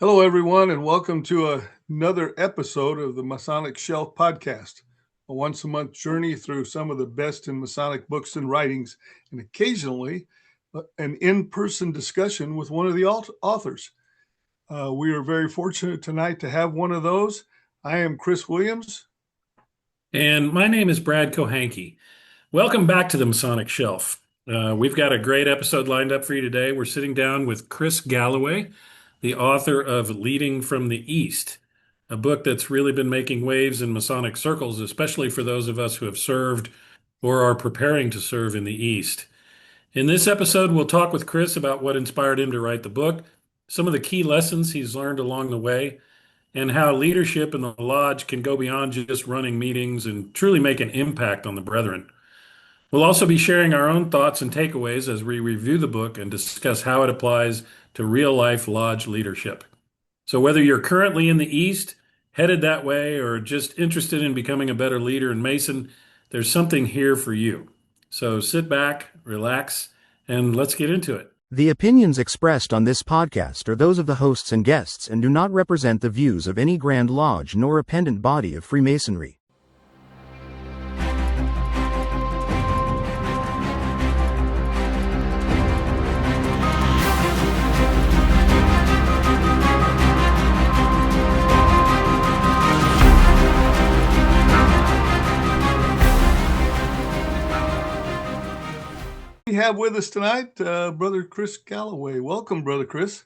Hello, everyone, and welcome to another episode of the Masonic Shelf Podcast, a once-a-month journey through some of the best in Masonic books and writings, and occasionally an in-person discussion with one of the authors. We are very fortunate tonight to have one of those. I am Chris Williams. And my name is Brad Kohanke. Welcome back to the Masonic Shelf. We've got a great episode lined up for you today. We're sitting down with Chris Galloway, the author of Leading from the East, a book that's really been making waves in Masonic circles, especially for those of us who have served or are preparing to serve in the East. In this episode, we'll talk with Chris about what inspired him to write the book, some of the key lessons he's learned along the way, and how leadership in the lodge can go beyond just running meetings and truly make an impact on the brethren. We'll also be sharing our own thoughts and takeaways as we review the book and discuss how it applies to real-life lodge leadership. So whether you're currently in the East, headed that way, or just interested in becoming a better leader in Mason, there's something here for you. So sit back, relax, and let's get into it. The opinions expressed on this podcast are those of the hosts and guests and do not represent the views of any Grand Lodge nor a pendant body of Freemasonry. We have with us tonight Brother Chris Galloway. Welcome, Brother Chris.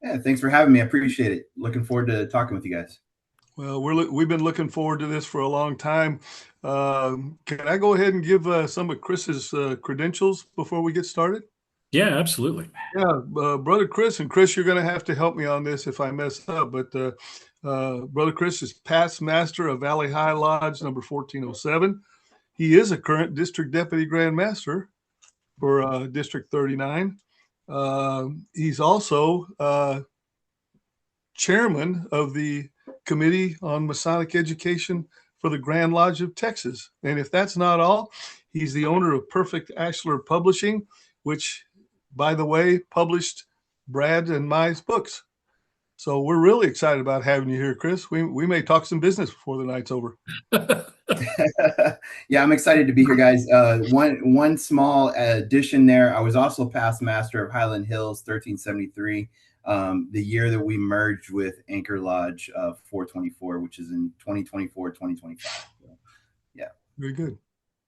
Yeah, thanks for having me. I appreciate it. Looking forward to talking with you guys. Well, we've been looking forward to this for a long time. Can I go ahead and give some of Chris's credentials before we get started? Yeah, absolutely. Yeah, Brother Chris, and Chris, you're going to have to help me on this if I mess up, but Brother Chris is past master of Valley High Lodge number 1407. He is a current district deputy grand master for District 39. He's also chairman of the Committee on Masonic Education for the Grand Lodge of Texas. And if that's not all, he's the owner of Perfect Ashlar Publishing, which, by the way, published Brad and my books. So we're really excited about having you here, Chris. We may talk some business before the night's over. Yeah, I'm excited to be here, guys. One small addition there. I was also past master of Highland Hills 1373, the year that we merged with Anchor Lodge 424, which is in 2024, 2025. So, yeah. Very good.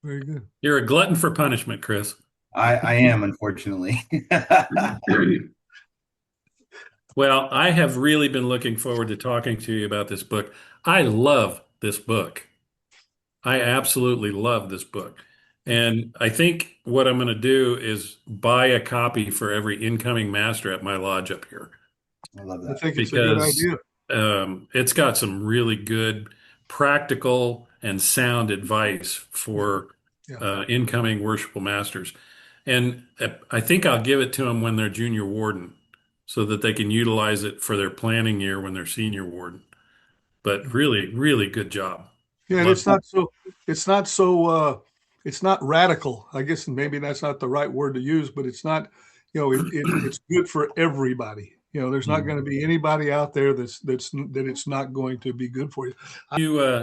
Very good. You're a glutton for punishment, Chris. I am, unfortunately. Well, I have really been looking forward to talking to you about this book. I love this book. I absolutely love this book. And I think what I'm going to do is buy a copy for every incoming master at my lodge up here. I love that. I think it's a good idea. It's got some really good practical and sound advice for incoming worshipful masters. And I think I'll give it to them when they're junior warden, so that they can utilize it for their planning year when they're senior warden. But really, really good job. Yeah, and it's not radical. I guess maybe that's not the right word to use, but it's not, it's good for everybody. There's not going to be anybody out there that it's not going to be good for you.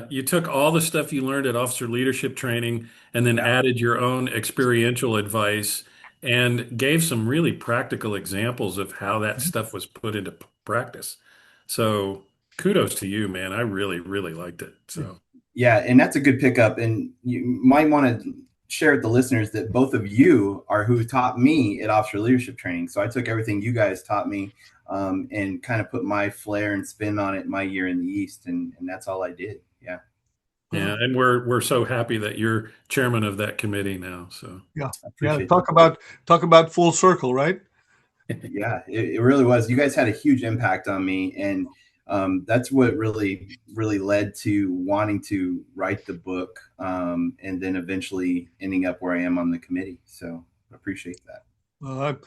You took all the stuff you learned at officer leadership training and then added your own experiential advice and gave some really practical examples of how that stuff was put into practice. So kudos to you, man. I really, really liked it. So yeah, and that's a good pickup. And you might want to share with the listeners that both of you are who taught me at officer leadership training. So I took everything you guys taught me and kind of put my flair and spin on it my year in the East. And that's all I did. Yeah. Yeah, and we're so happy that you're chairman of that committee now. So yeah. Talk about full circle, right? Yeah, it really was. You guys had a huge impact on me, and that's what really led to wanting to write the book, and then eventually ending up where I am on the committee. So I appreciate that. Well,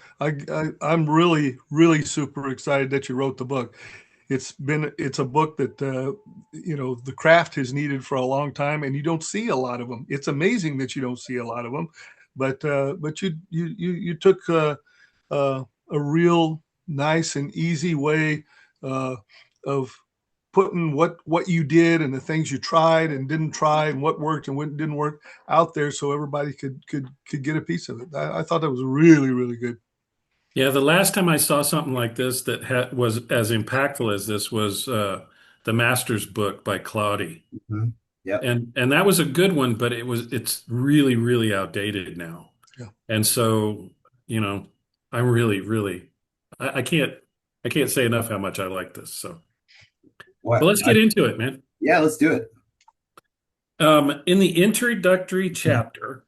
I'm really, really super excited that you wrote the book. It's a book that, the craft has needed for a long time, and you don't see a lot of them. It's amazing that you don't see a lot of them, but you took a real nice and easy way of putting what you did and the things you tried and didn't try and what worked and what didn't work out there, so everybody could get a piece of it. I thought that was really, really good. Yeah, the last time I saw something like this that was as impactful as this was the Masters book by Claudia. Mm-hmm. Yeah. And that was a good one, but it's really, really outdated now. Yeah. And so, I'm really, I can't say enough how much I like this. So, well, let's get into it, man. Yeah, let's do it. In the introductory chapter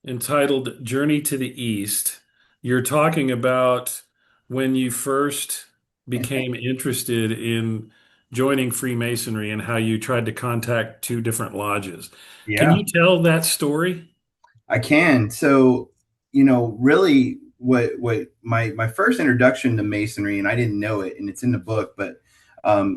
entitled Journey to the East, you're talking about when you first became interested in joining Freemasonry and how you tried to contact two different lodges. Yeah. Can you tell that story? I can. So, really what my first introduction to Masonry, and I didn't know it, and it's in the book, but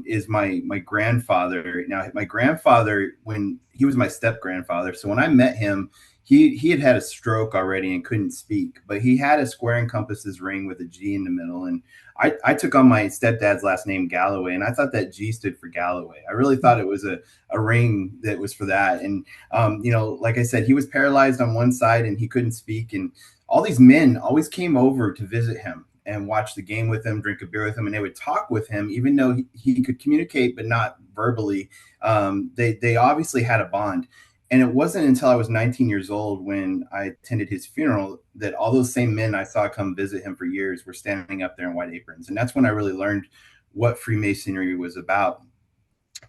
is my grandfather. Now, my grandfather, when he was my step grandfather, so when I met him, he had a stroke already and couldn't speak, but he had a square and compasses ring with a G in the middle. And I took on my stepdad's last name, Galloway, and I thought that G stood for Galloway. I really thought it was a ring that was for that. And, like I said, he was paralyzed on one side and he couldn't speak. And all these men always came over to visit him and watch the game with him, drink a beer with him, and they would talk with him, even though he could communicate, but not verbally. They obviously had a bond. And it wasn't until I was 19 years old when I attended his funeral that all those same men I saw come visit him for years were standing up there in white aprons. And that's when I really learned what Freemasonry was about.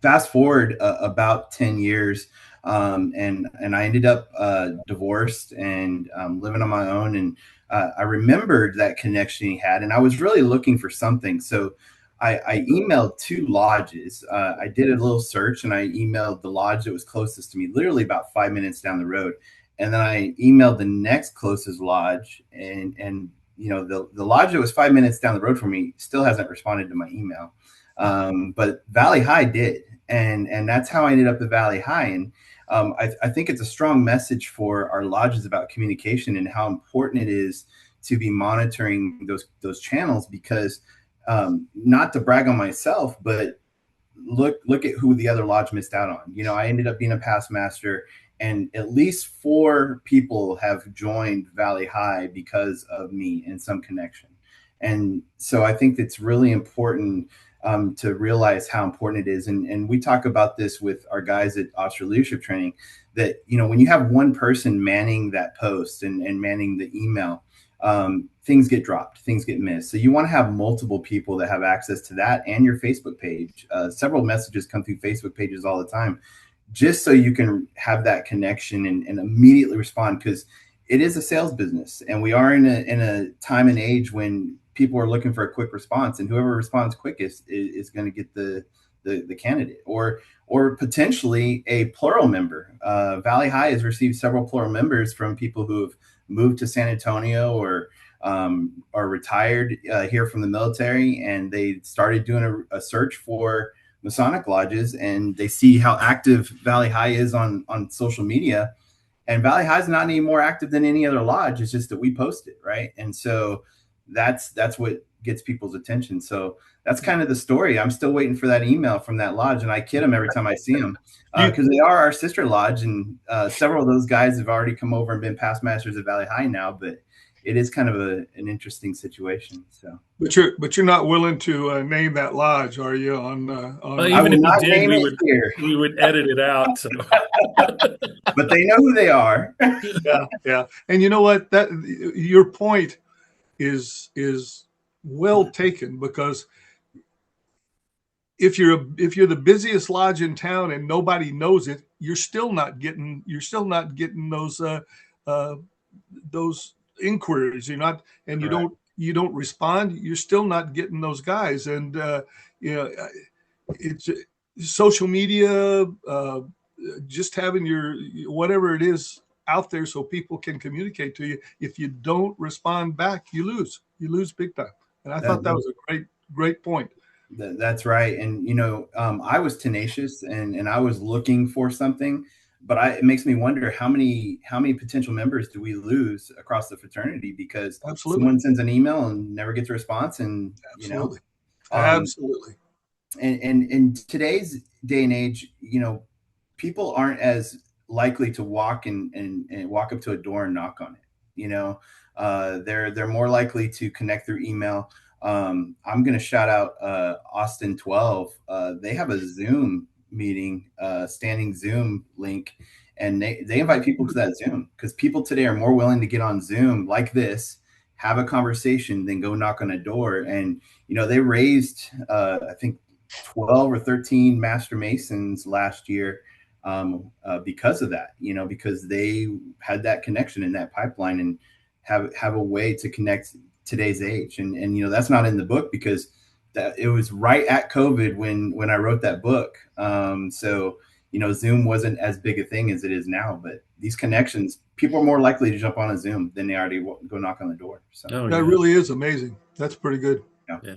Fast forward about 10 years, and I ended up divorced and living on my own. And I remembered that connection he had, and I was really looking for something. So I emailed two lodges. I did a little search and I emailed the lodge that was closest to me, literally about 5 minutes down the road. And then I emailed the next closest lodge, and the lodge that was 5 minutes down the road from me still hasn't responded to my email. But Valley High did. And that's how I ended up at Valley High. And I think it's a strong message for our lodges about communication and how important it is to be monitoring those channels, because not to brag on myself, but look at who the other lodge missed out on. I ended up being a past master, and at least 4 people have joined Valley High because of me in some connection. And so I think it's really important to realize how important it is. And we talk about this with our guys at Officer Leadership Training, that, when you have one person manning that post and manning the email, things get dropped, things get missed. So you want to have multiple people that have access to that and your Facebook page. Several messages come through Facebook pages all the time, just so you can have that connection and immediately respond, because it is a sales business, and we are in a time and age when people are looking for a quick response, and whoever responds quickest is going to get the candidate, or potentially a plural member. Valley High has received several plural members from people who have moved to San Antonio or are retired here from the military, and they started doing a search for Masonic lodges, and they see how active Valley High is on social media. And Valley High is not any more active than any other lodge. It's just that we post it, right? And so that's what gets people's attention. So that's kind of the story. I'm still waiting for that email from that lodge, and I kid them every time I see them, because they are our sister lodge, and several of those guys have already come over and been past masters at Valley High now. But it is kind of an interesting situation. So, but you're not willing to name that lodge, are you? Well, even if you did, we would edit it out. So. But they know who they are. Yeah. And you know what? That your point is well taken, because if you're the busiest lodge in town and nobody knows it, you're still not getting those inquiries. You're not, and you don't respond, you're still not getting those guys. And it's social media, just having your whatever it is out there so people can communicate to you. If you don't respond back, you lose big time. And I thought that was a great point. That's right. And I was tenacious and I was looking for something, but it makes me wonder how many potential members do we lose across the fraternity because someone sends an email and never gets a response, and Absolutely. And in today's day and age, people aren't as likely to walk and walk up to a door and knock on it. They're more likely to connect through email. I'm going to shout out Austin 12. They have a Zoom meeting, standing Zoom link, and they invite people to that Zoom because people today are more willing to get on Zoom like this, have a conversation, than go knock on a door. And they raised I think 12 or 13 Master Masons last year because of that, because they had that connection in that pipeline and have a way to connect today's age. And that's not in the book because that it was right at COVID when I wrote that book. So Zoom wasn't as big a thing as it is now, but these connections, people are more likely to jump on a Zoom than they are to go knock on the door. So that really is amazing. That's pretty good. Yeah.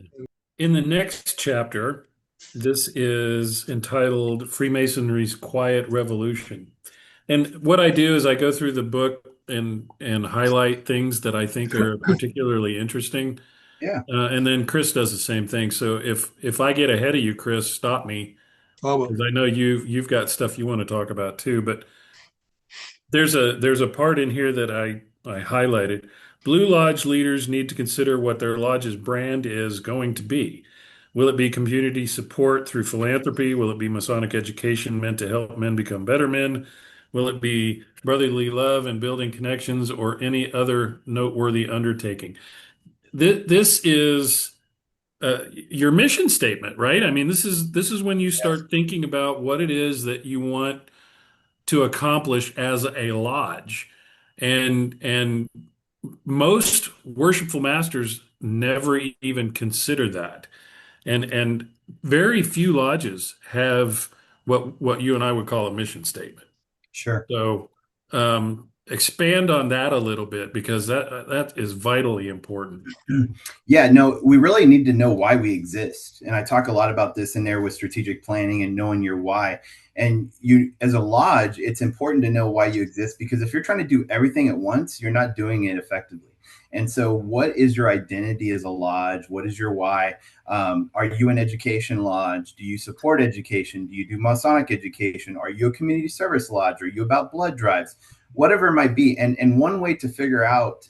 In the next chapter, this is entitled Freemasonry's Quiet Revolution. And what I do is I go through the book and highlight things that I think are particularly interesting. Yeah. And then Chris does the same thing. So if I get ahead of you, Chris, stop me. Because I know you've got stuff you want to talk about too. But there's a part in here that I highlighted. Blue Lodge leaders need to consider what their lodge's brand is going to be. Will it be community support through philanthropy? Will it be Masonic education meant to help men become better men? Will it be brotherly love and building connections, or any other noteworthy undertaking? This is your mission statement, right? I mean, this is when you start thinking about what it is that you want to accomplish as a lodge, and most worshipful masters never even consider that. And very few lodges have what you and I would call a mission statement. Sure. So expand on that a little bit, because that is vitally important. Yeah, no, we really need to know why we exist. And I talk a lot about this in there with strategic planning and knowing your why. And you, as a lodge, it's important to know why you exist, because if you're trying to do everything at once, you're not doing it effectively. And so what is your identity as a lodge? What is your why? Are you an education lodge? Do you support education? Do you do Masonic education? Are you a community service lodge? Are you about blood drives? Whatever it might be. And one way to figure out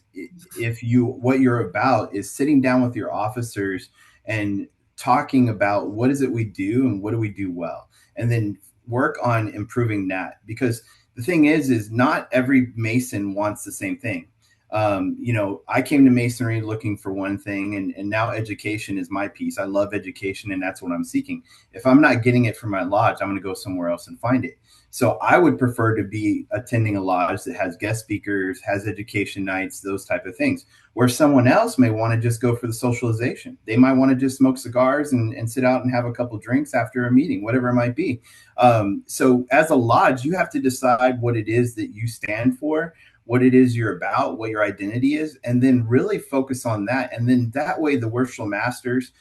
what you're about is sitting down with your officers and talking about what is it we do and what do we do well, and then work on improving that. Because the thing is not every Mason wants the same thing. I came to Masonry looking for one thing, and now education is my piece. I love education, and that's what I'm seeking. If I'm not getting it from my lodge, I'm going to go somewhere else and find it. So I would prefer to be attending a lodge that has guest speakers, has education nights, those type of things, where someone else may want to just go for the socialization. They might want to just smoke cigars and sit out and have a couple drinks after a meeting, whatever it might be. So as a lodge, you have to decide what it is that you stand for, what it is you're about, what your identity is, and then really focus on that. And then that way the Worshipful Masters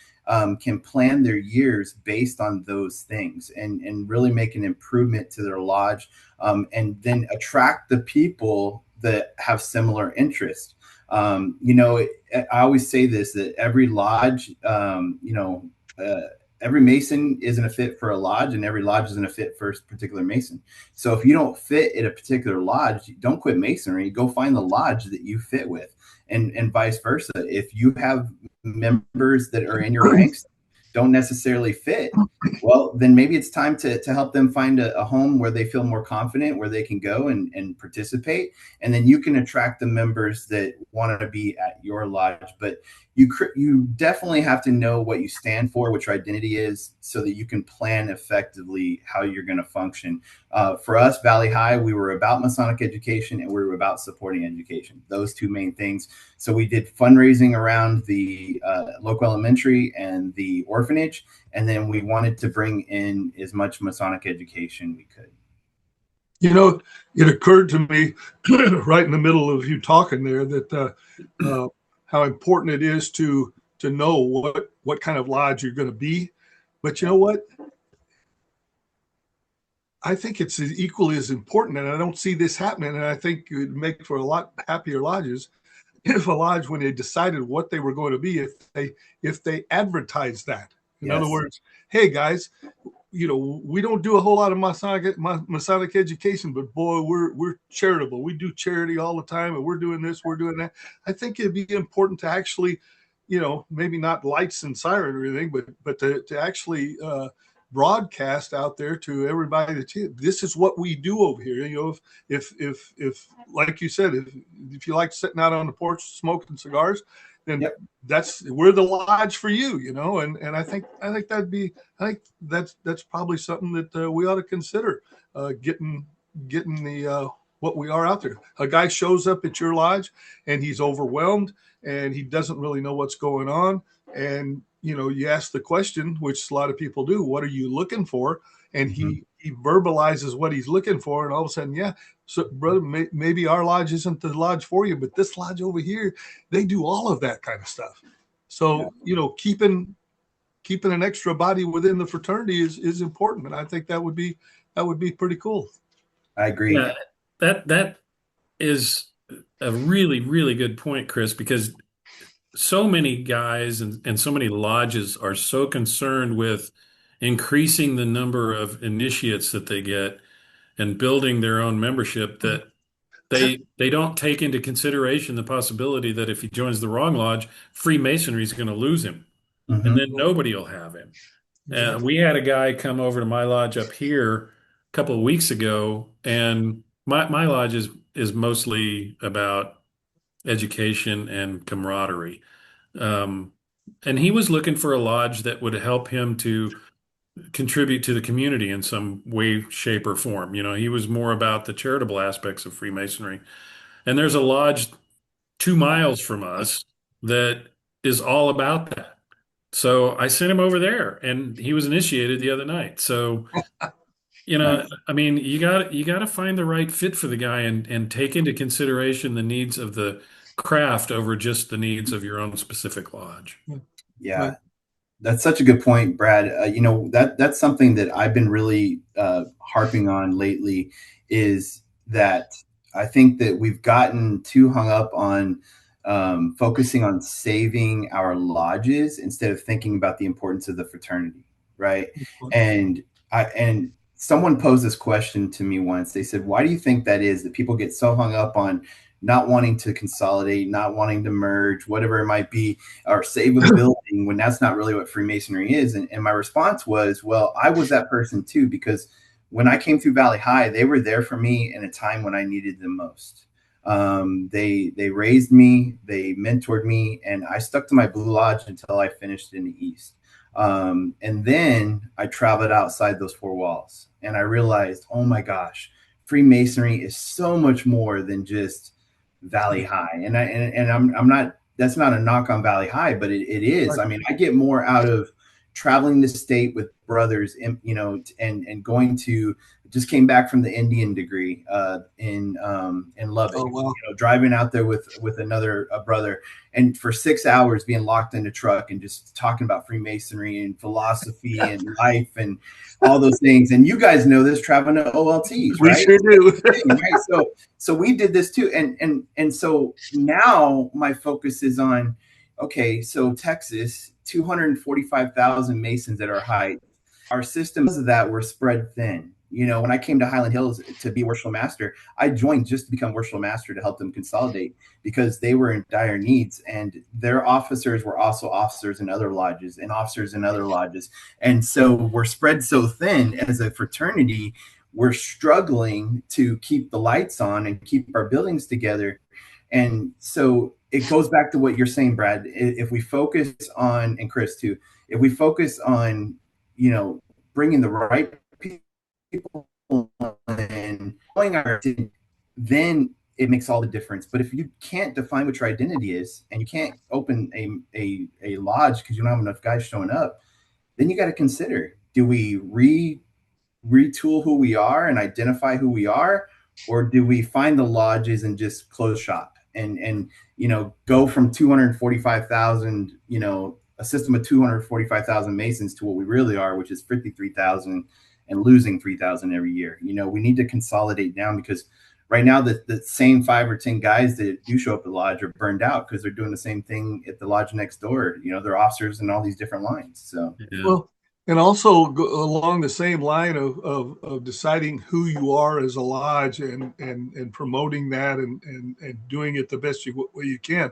can plan their years based on those things and really make an improvement to their lodge, and then attract the people that have similar interests. I always say this, that every lodge, every Mason isn't a fit for a lodge, and every lodge isn't a fit for a particular Mason. So if you don't fit at a particular lodge, don't quit Masonry. Go find the lodge that you fit with, and vice versa. If you have members that are in your ranks don't necessarily fit, well, then maybe it's time to help them find a home where they feel more confident, where they can go and participate. And then you can attract the members that want to be at your lodge. But you definitely have to know what you stand for, what your identity is, so that you can plan effectively how you're going to function. For us, Valley High, we were about Masonic education and we were about supporting education, those two main things. So we did fundraising around the local elementary and the orphanage, and then we wanted to bring in as much Masonic education we could. It occurred to me right in the middle of you talking there that how important it is to know what kind of lodge you're going to be. But you know what? I think it's equally as important, and I don't see this happening, and I think it would make for a lot happier lodges, if a lodge, when they decided what they were going to be, if they advertised that. In other words, hey guys, we don't do a whole lot of Masonic education, but boy, we're charitable. We do charity all the time, and we're doing this, we're doing that. I think it'd be important to actually, maybe not lights and siren or anything, but to actually broadcast out there to everybody that this is what we do over here. If like you said, if you like sitting out on the porch smoking cigars, then we're the lodge for you, and I think that's probably something that we ought to consider, getting the what we are out there. A guy shows up at your lodge and he's overwhelmed and he doesn't really know what's going on, and you ask the question, which a lot of people do, what are you looking for? And he verbalizes what he's looking for, and all of a sudden, so brother, maybe our lodge isn't the lodge for you, but this lodge over here, they do all of that kind of stuff. So, keeping an extra body within the fraternity is important. And I think that would be pretty cool. I agree. Yeah, that is a really, really good point, Chris, because so many guys and so many lodges are so concerned with increasing the number of initiates that they get and building their own membership that they don't take into consideration the possibility that if he joins the wrong lodge, Freemasonry is going to lose him, and then nobody will have him. We had a guy come over to my lodge up here a couple of weeks ago, and my lodge is mostly about education and camaraderie. And he was looking for a lodge that would help him to contribute to the community in some way, shape, or form. He was more about the charitable aspects of Freemasonry. And there's a lodge 2 miles from us that is all about that. So I sent him over there, and he was initiated the other night. So, I mean, you got to find the right fit for the guy and take into consideration the needs of the craft over just the needs of your own specific lodge. Yeah. That's such a good point, Brad. That's something that I've been really harping on lately, is that I think that we've gotten too hung up on focusing on saving our lodges instead of thinking about the importance of the fraternity, right? And someone posed this question to me once. They said, why do you think that is, that people get so hung up on not wanting to consolidate, not wanting to merge, whatever it might be, or save a building, when that's not really what Freemasonry is? And my response was, well, I was that person too, because when I came through Valley High, they were there for me in a time when I needed them most. They raised me, they mentored me, and I stuck to my Blue Lodge until I finished in the East. And then I traveled outside those 4 walls, and I realized, oh my gosh, Freemasonry is so much more than just Valley High. And I'm not, that's not a knock on Valley High, but it is. I mean, I get more out of traveling the state with brothers, and going to, just came back from the Indian degree in Lubbock. Oh, wow. Driving out there with another brother, and for 6 hours being locked in a truck and just talking about Freemasonry and philosophy and life and all those things. And you guys know this, traveling to OLTs, right? We sure do. Right? So we did this too. And so now my focus is on, okay, so Texas, 245,000 Masons at our height. Our systems of that were spread thin. When I came to Highland Hills to be Worshipful Master, I joined just to become Worshipful Master to help them consolidate, because they were in dire needs, and their officers were also officers in other lodges and officers in other lodges. And so we're spread so thin as a fraternity, we're struggling to keep the lights on and keep our buildings together. And so it goes back to what you're saying, Brad. If we focus on, and Chris too, if we focus on, bringing the right people and knowing our identity, then it makes all the difference. But if you can't define what your identity is, and you can't open a lodge because you don't have enough guys showing up, then you got to consider, do we retool who we are and identify who we are, or do we find the lodges and just close shop and go from 245,000, a system of 245,000 Masons, to what we really are, which is 53,000, and losing 3,000 every year. We need to consolidate down, because right now the same 5 or 10 guys that do show up at the lodge are burned out because they're doing the same thing at the lodge next door. They're officers in all these different lines. So well, and also along the same line of deciding who you are as a lodge and promoting that and doing it the best way you can.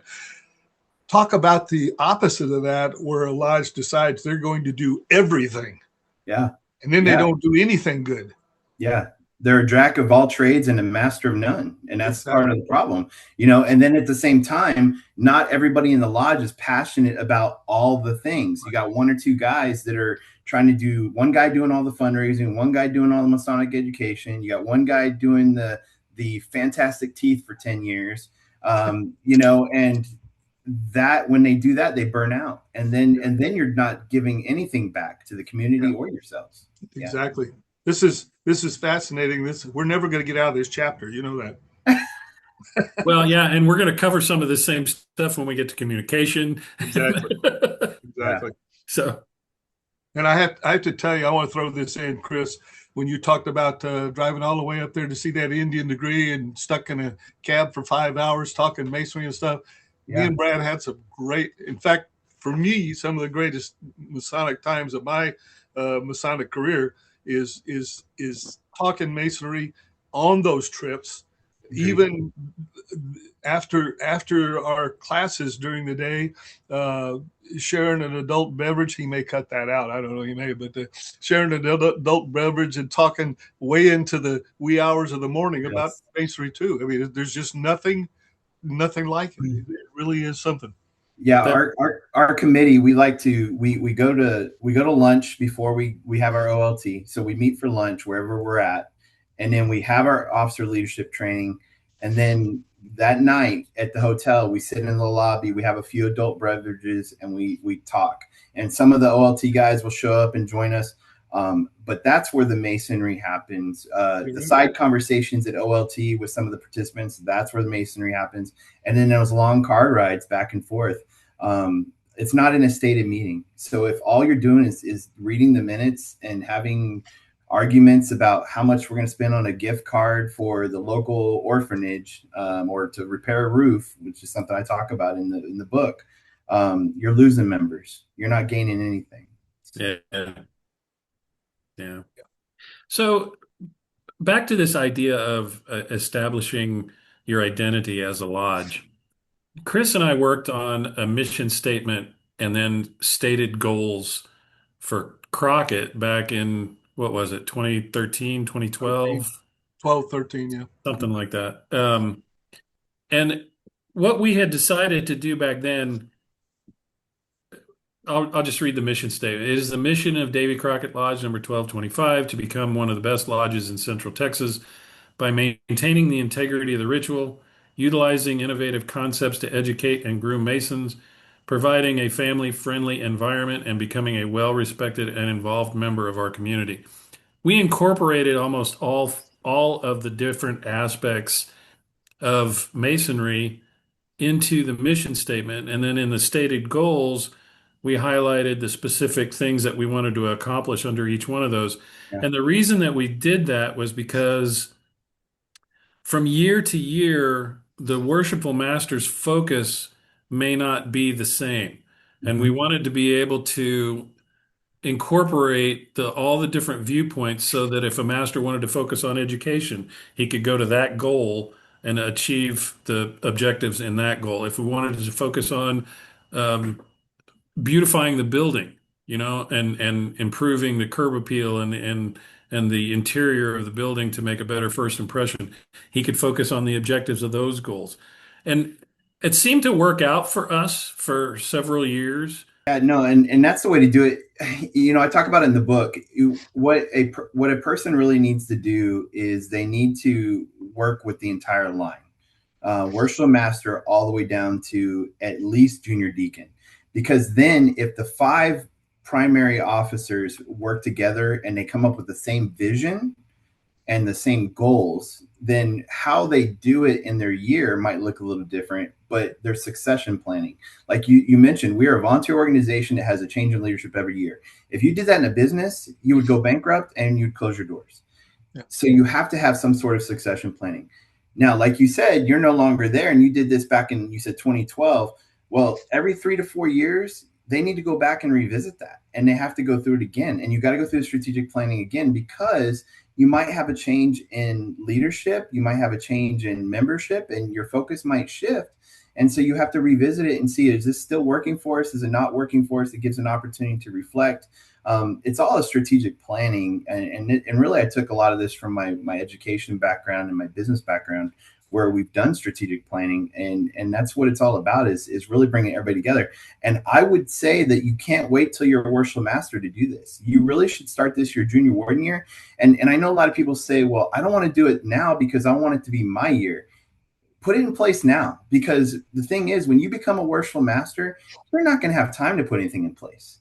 Talk about the opposite of that, where a lodge decides they're going to do everything. Yeah. And then they don't do anything good. Yeah. They're a jack of all trades and a master of none. And that's part of the problem, and then at the same time, not everybody in the lodge is passionate about all the things. You got 1 or 2 guys that are trying to do, one guy doing all the fundraising, one guy doing all the Masonic education. You got one guy doing the fantastic teeth for 10 years, and that when they do that, they burn out. And then you're not giving anything back to the community or yourselves. Exactly. This is fascinating. We're never going to get out of this chapter. You know that. Well, yeah, and we're going to cover some of the same stuff when we get to communication. Exactly. Yeah. So, and I have to tell you, I want to throw this in, Chris. When you talked about driving all the way up there to see that Indian degree and stuck in a cab for 5 hours talking masonry and stuff, me and Brad had some great. In fact, for me, some of the greatest Masonic times of my Masonic career is talking masonry on those trips. Even after our classes during the day, sharing an adult beverage. He may cut that out. I don't know. He may, but sharing an adult beverage and talking way into the wee hours of the morning about masonry too. I mean, there's just nothing like it. It really is something. Yeah, our committee, we like to we go to lunch before we have our OLT. So we meet for lunch wherever we're at, and then we have our officer leadership training, and then that night at the hotel we sit in the lobby. We have a few adult beverages and we talk. And some of the OLT guys will show up and join us, but that's where the masonry happens. The side conversations at OLT with some of the participants, that's where the masonry happens. And then those long car rides back and forth. It's not in a stated meeting. So if all you're doing is reading the minutes and having arguments about how much we're going to spend on a gift card for the local orphanage, or to repair a roof, which is something I talk about in the book, you're losing members. You're not gaining anything. Yeah. So back to this idea of establishing your identity as a lodge. Chris and I worked on a mission statement and then stated goals for Crockett back in, what was it, 2013, 2012? 12, 13, yeah. Something like that. And what we had decided to do back then, I'll just read the mission statement. It is the mission of Davy Crockett Lodge number 1225 to become one of the best lodges in Central Texas by maintaining the integrity of the ritual, utilizing innovative concepts to educate and groom Masons, providing a family-friendly environment, and becoming a well-respected and involved member of our community. We incorporated almost all of the different aspects of Masonry into the mission statement, and then in the stated goals, we highlighted the specific things that we wanted to accomplish under each one of those. Yeah. And the reason that we did that was because from year to year, the Worshipful Masters' focus may not be the same. And we wanted to be able to incorporate all the different viewpoints so that if a master wanted to focus on education, he could go to that goal and achieve the objectives in that goal. If we wanted to focus on beautifying the building, and improving the curb appeal and the interior of the building to make a better first impression, he could focus on the objectives of those goals. And it seemed to work out for us for several years. Yeah, no, and that's the way to do it. I talk about it in the book. What a person really needs to do is they need to work with the entire line, Worshipful Master all the way down to at least Junior Deacon. Because then if the 5 primary officers work together and they come up with the same vision and the same goals, then how they do it in their year might look a little different, but their succession planning. Like you mentioned, we are a volunteer organization that has a change in leadership every year. If you did that in a business, you would go bankrupt and you'd close your doors. Yeah. So you have to have some sort of succession planning. Now, like you said, you're no longer there, and you did this back in, you said 2012. Well, every 3 to 4 years, they need to go back and revisit that, and they have to go through it again. And you got to go through the strategic planning again, because you might have a change in leadership, you might have a change in membership, and your focus might shift. And so you have to revisit it and see, is this still working for us? Is it not working for us? It gives an opportunity to reflect. It's all a strategic planning. And really, I took a lot of this from my education background and my business background, where we've done strategic planning. And that's what it's all about, is really bringing everybody together. And I would say that you can't wait till you're a Worshipful Master to do this. You really should start this your junior warden year. And I know a lot of people say, well, I don't want to do it now because I want it to be my year. Put it in place now, because the thing is, when you become a Worshipful Master, you're not going to have time to put anything in place.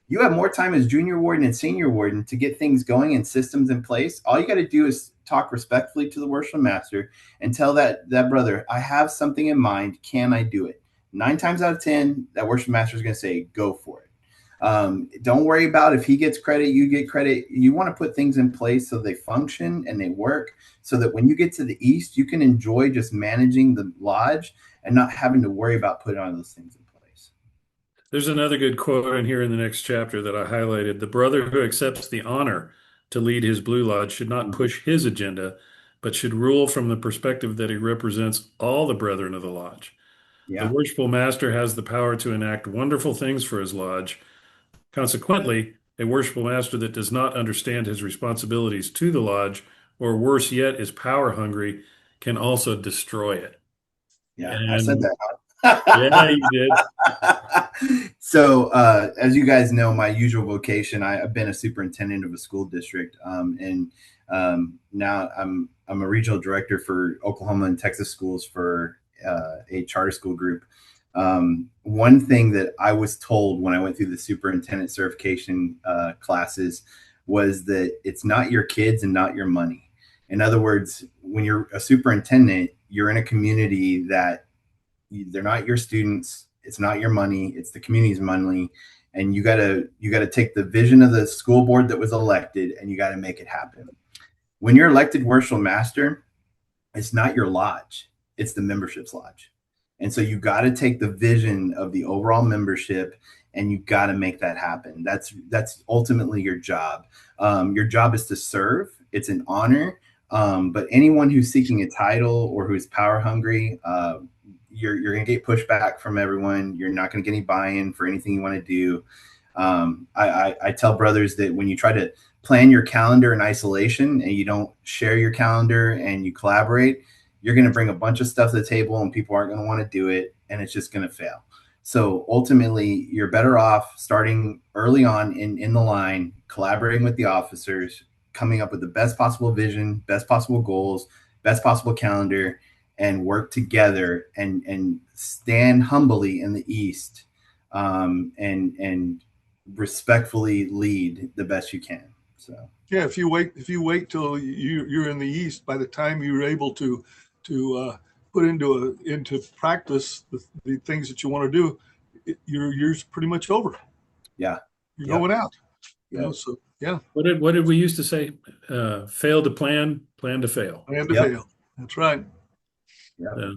You have more time as junior warden and senior warden to get things going and systems in place. All you got to do is talk respectfully to the Worshipful Master and tell that brother, I have something in mind. Can I do it? 9 times out of 10, that Worshipful Master is going to say, go for it. Don't worry about if he gets credit, you get credit. You want to put things in place so they function and they work, so that when you get to the East, you can enjoy just managing the lodge and not having to worry about putting all those things in place. There's another good quote in here in the next chapter that I highlighted. The brother who accepts the honor to lead his Blue Lodge should not push his agenda, but should rule from the perspective that he represents all the brethren of the lodge. Yeah. The Worshipful Master has the power to enact wonderful things for his lodge. Consequently, a Worshipful Master that does not understand his responsibilities to the lodge, or worse yet, is power hungry, can also destroy it. Yeah, I said that. Yeah, you did. So, as you guys know, my usual vocation, I've been a superintendent of a school district, and now I'm a regional director for Oklahoma and Texas schools for a charter school group. One thing that I was told when I went through the superintendent certification classes was that it's not your kids and not your money. In other words, when you're a superintendent, you're in a community that they're not your students. It's not your money. It's the community's money. And you gotta take the vision of the school board that was elected, and you got to make it happen. When you're elected Worshipful Master, it's not your lodge. It's the membership's lodge. And so you got to take the vision of the overall membership, and you got to make that happen. That's ultimately your job. Your job is to serve. It's an honor. But anyone who's seeking a title or who's power hungry, you're going to get pushback from everyone. You're not going to get any buy-in for anything you want to do. I tell brothers that when you try to plan your calendar in isolation and you don't share your calendar and you collaborate, you're going to bring a bunch of stuff to the table and people aren't going to want to do it, and it's just going to fail. So ultimately, you're better off starting early on in the line, collaborating with the officers, coming up with the best possible vision, best possible goals, best possible calendar, and work together and stand humbly in the East, and respectfully lead the best you can. So yeah, if you wait till you're in the East, by the time you're able to put into practice the things that you want to do, your year's pretty much over. Yeah, you're going out. Yeah. You know, so yeah. What did we used to say? Fail to plan to fail. Plan to fail. That's right. Yeah.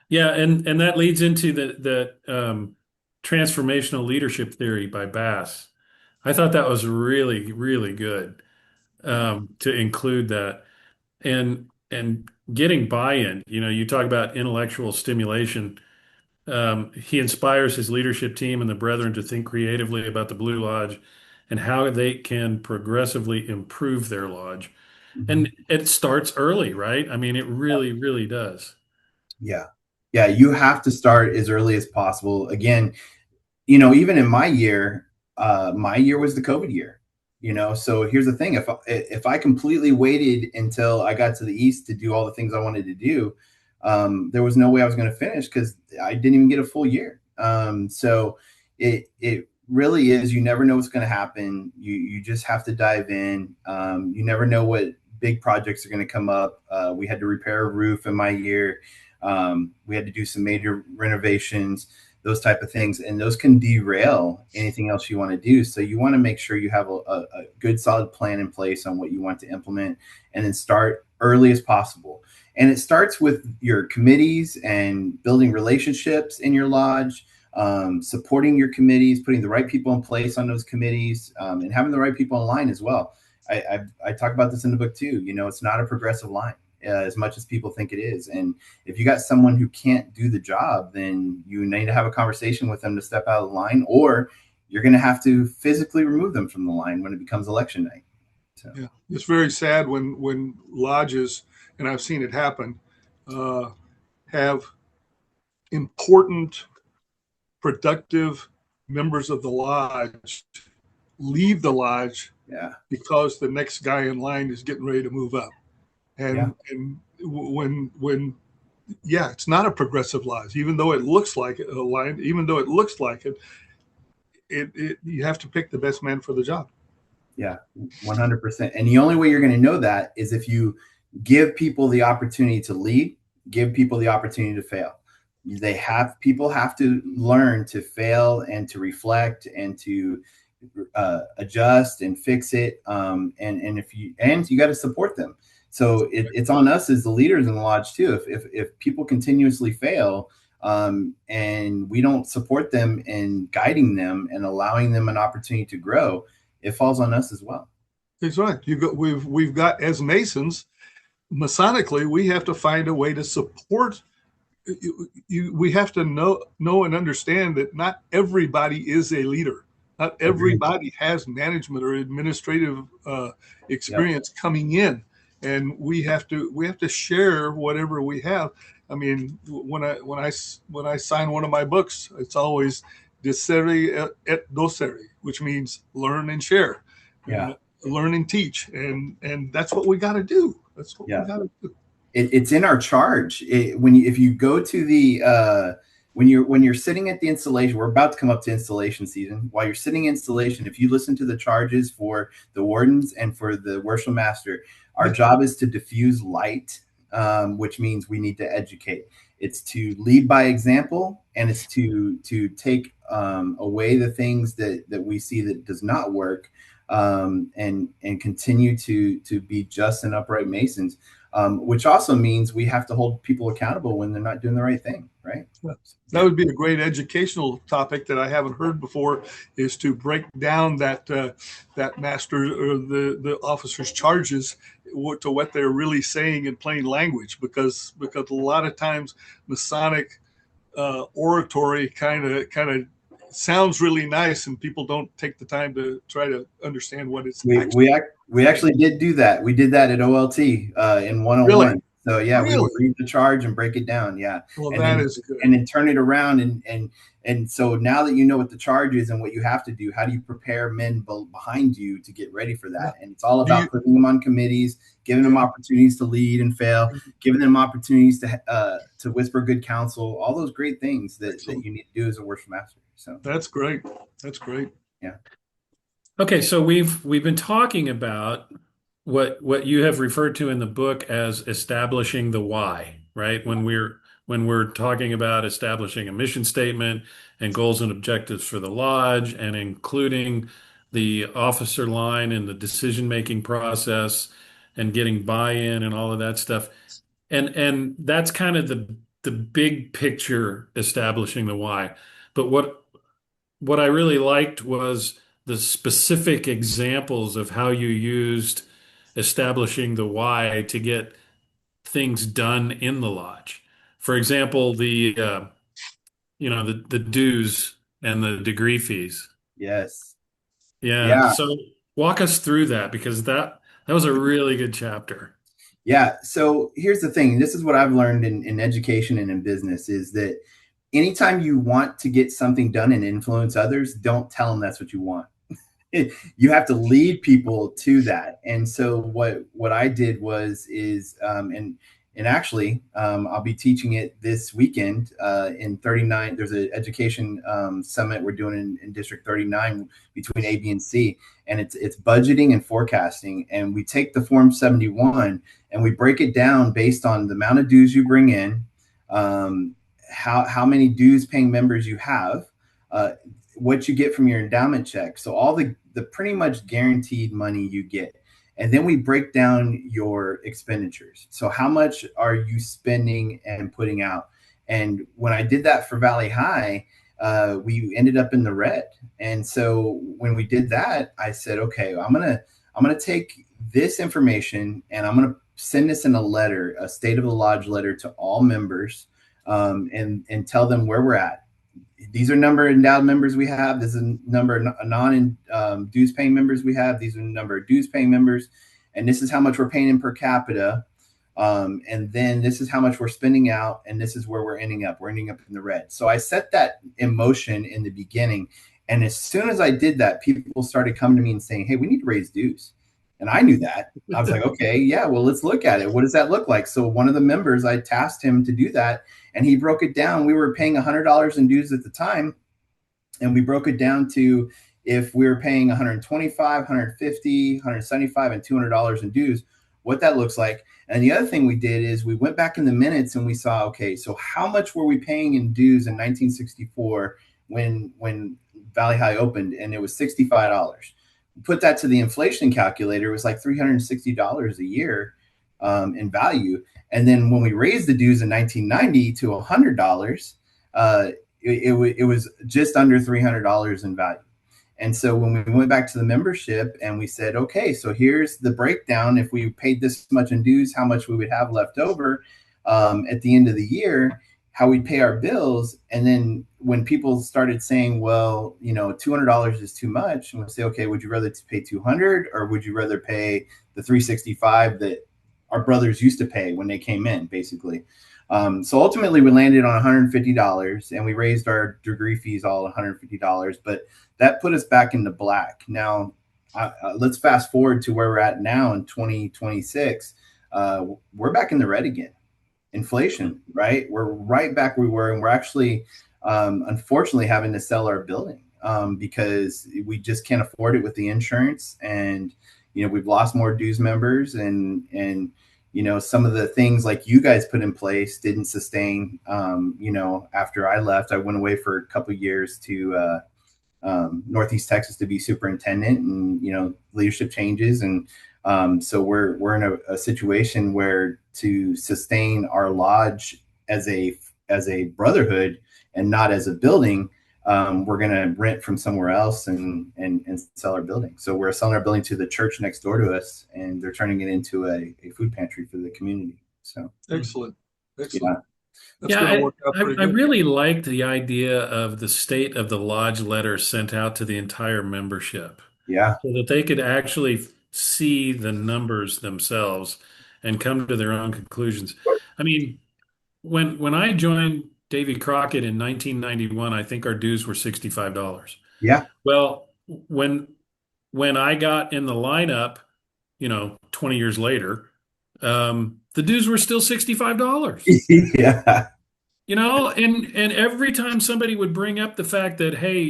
Yeah, and that leads into the transformational leadership theory by Bass. I thought that was really, really good to include that, and getting buy-in. You know, you talk about intellectual stimulation. He inspires his leadership team and the brethren to think creatively about the Blue Lodge and how they can progressively improve their lodge. Mm-hmm. And it starts early, right? I mean, it really, really does. Yeah. Yeah. You have to start as early as possible. Again, you know, even in my year was the COVID year, you know? So here's the thing. If I completely waited until I got to the East to do all the things I wanted to do, there was no way I was going to finish because I didn't even get a full year. So it really is, you never know what's going to happen. You just have to dive in. You never know what big projects are going to come up. We had to repair a roof in my year. We had to do some major renovations, those type of things, and those can derail anything else you want to do. So you want to make sure you have a good solid plan in place on what you want to implement, and then start early as possible. And it starts with your committees and building relationships in your lodge, supporting your committees, putting the right people in place on those committees, and having the right people in line as well. I talk about this in the book too. You know, it's not a progressive line as much as people think it is. And if you got someone who can't do the job, then you need to have a conversation with them to step out of the line, or you're going to have to physically remove them from the line when it becomes election night. So. Yeah, it's very sad when lodges, and I've seen it happen, have important, productive members of the lodge leave the lodge because the next guy in line is getting ready to move up. And when it's not a progressive lodge, even though it looks like a line, even though it looks like it, you have to pick the best man for the job. Yeah, 100%. And the only way you're going to know that is if you give people the opportunity to lead, give people the opportunity to fail. People have to learn to fail and to reflect and to adjust and fix it. And you got to support them. So it's on us as the leaders in the lodge too. If people continuously fail, and we don't support them in guiding them and allowing them an opportunity to grow, it falls on us as well. That's right. We've got, as Masons, Masonically, we have to find a way to support you. We have to know and understand that not everybody is a leader. Not everybody has management or administrative experience coming in, and we have to share whatever we have. I mean, when I sign one of my books, it's always discere et docere, which means learn and share, learn and teach, and that's what we got to do. That's what we got to do. It's in our charge. If you go to the when you're sitting at the installation, we're about to come up to installation season. While you're sitting in installation, if you listen to the charges for the wardens and for the Worshipful Master, our job is to diffuse light, which means we need to educate. It's to lead by example, and it's to take away the things that we see that does not work, and continue to be just and upright Masons, which also means we have to hold people accountable when they're not doing the right thing, right? That would be a great educational topic that I haven't heard before, is to break down that master or the officer's charges to what they're really saying in plain language, because a lot of times Masonic oratory kind of sounds really nice, and people don't take the time to try to understand what it's. We actually did do that. We did that at OLT in 101. Really? So we would read the charge and break it down. Yeah. Well, that is good. And then turn it around. And so now that you know what the charge is and what you have to do, how do you prepare men behind you to get ready for that? And it's all about putting them on committees, giving them opportunities to lead and fail, giving them opportunities to whisper good counsel, all those great things that you need to do as a worship master. So that's great. That's great. Yeah. Okay, so we've been talking about what you have referred to in the book as establishing the why, right? When we're talking about establishing a mission statement and goals and objectives for the lodge, and including the officer line and the decision-making process and getting buy-in and all of that stuff. And that's kind of the big picture, establishing the why. But what I really liked was the specific examples of how you used establishing the why to get things done in the lodge. For example, the dues and the degree fees. Yes. Yeah. So walk us through that, because that was a really good chapter. Yeah. So here's the thing. This is what I've learned in education and in business, is that anytime you want to get something done and influence others, don't tell them that's what you want. You have to lead people to that. And so what I did is actually I'll be teaching it this weekend in 39. There's an education summit we're doing in District 39 between A, B, and C, and it's budgeting and forecasting. And we take the Form 71 and we break it down based on the amount of dues you bring in, how many dues paying members you have, what you get from your endowment check. So all the pretty much guaranteed money you get. And then we break down your expenditures. So how much are you spending and putting out? And when I did that for Valley High, we ended up in the red. And so when we did that, I said, okay, I'm gonna take this information and I'm gonna send this in a letter, a state of the lodge letter to all members, and tell them where we're at. These are number of endowed members we have. This is a number of non dues paying members we have. These are the number of dues paying members. And this is how much we're paying in per capita. And then this is how much we're spending out. And this is where we're ending up. We're ending up in the red. So I set that in motion in the beginning. And as soon as I did that, people started coming to me and saying, hey, we need to raise dues. And I knew that. I was like, okay, yeah, well, let's look at it. What does that look like? So one of the members, I tasked him to do that, and he broke it down. We were paying $100 in dues at the time, and we broke it down to if we were paying $125, $150, $175, and $200 in dues, what that looks like. And the other thing we did is we went back in the minutes and we saw, okay, so how much were we paying in dues in 1964 when Valley High opened? And it was $65. Put that to the inflation calculator, it was like $360 a year in value. And then when we raised the dues in 1990 to $100, it was just under $300 in value. And so when we went back to the membership and we said, okay, so here's the breakdown. If we paid this much in dues, how much we would have left over at the end of the year, how we pay our bills. And then when people started saying, well, $200 is too much, and we'll say, okay, would you rather pay $200 or would you rather pay the $365 that our brothers used to pay when they came in, basically? So ultimately we landed on $150 and we raised our degree fees all $150, but that put us back in the black. Now let's fast forward to where we're at now in 2026. We're back in the red again. Inflation, right? We're right back where we were, and we're actually unfortunately having to sell our building because we just can't afford it with the insurance. And we've lost more dues members, and some of the things like you guys put in place didn't sustain. After I left, I went away for a couple of years to Northeast Texas to be superintendent, and leadership changes, and so we're in a situation where to sustain our lodge as a brotherhood and not as a building, we're going to rent from somewhere else and sell our building. So we're selling our building to the church next door to us, and they're turning it into a food pantry for the community. So excellent. Yeah, I really liked the idea of the state of the lodge letter sent out to the entire membership. Yeah, so that they could actually see the numbers themselves and come to their own conclusions. I mean, when I joined Davy Crockett in 1991, I think our dues were $65. Yeah. Well, when I got in the lineup, 20 years later, the dues were still $65. Yeah. And every time somebody would bring up the fact that, hey,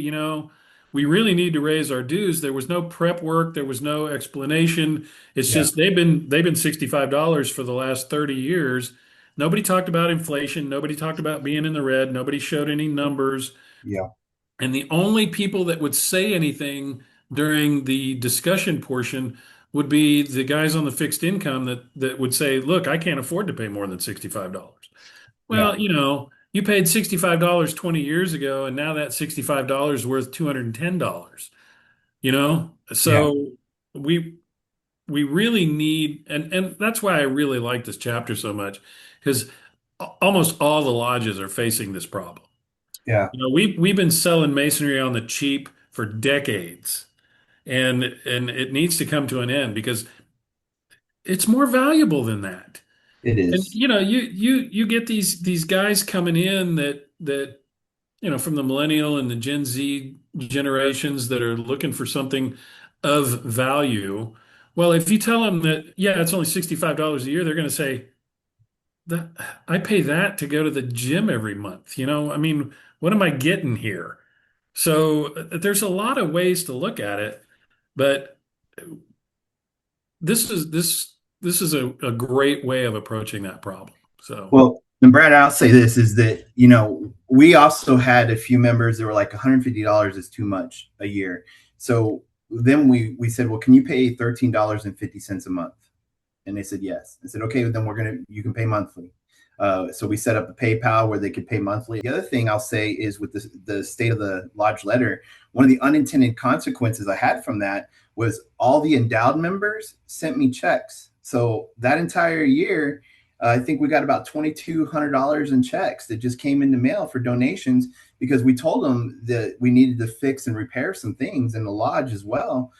we really need to raise our dues, there was no prep work, there was no explanation. It's just they've been $65 for the last 30 years. Nobody talked about inflation. Nobody talked about being in the red. Nobody showed any numbers. Yeah. And the only people that would say anything during the discussion portion would be the guys on the fixed income that would say, look, I can't afford to pay more than $65. Well, you paid $65 20 years ago, and now that $65 is worth $210. So we really need, and that's why I really like this chapter so much, because almost all the lodges are facing this problem. Yeah. We've been selling masonry on the cheap for decades, and it needs to come to an end because it's more valuable than that. It is. And you get these guys coming in that from the millennial and the Gen Z generations that are looking for something of value. Well, if you tell them that, it's only $65 a year, they're going to say, that I pay that to go to the gym every month. What am I getting here? So there's a lot of ways to look at it, but this is a great way of approaching that problem. So, well, and Brad, I'll say this is that, we also had a few members that were like $150 is too much a year. So then we said, well, can you pay $13.50 a month? And they said yes. I said, okay, then you can pay monthly. So we set up a PayPal where they could pay monthly. The other thing I'll say is with the state of the lodge letter, one of the unintended consequences I had from that was all the endowed members sent me checks. So that entire year, I think we got about $2,200 in checks that just came in the mail for donations, because we told them that we needed to fix and repair some things in the lodge as well.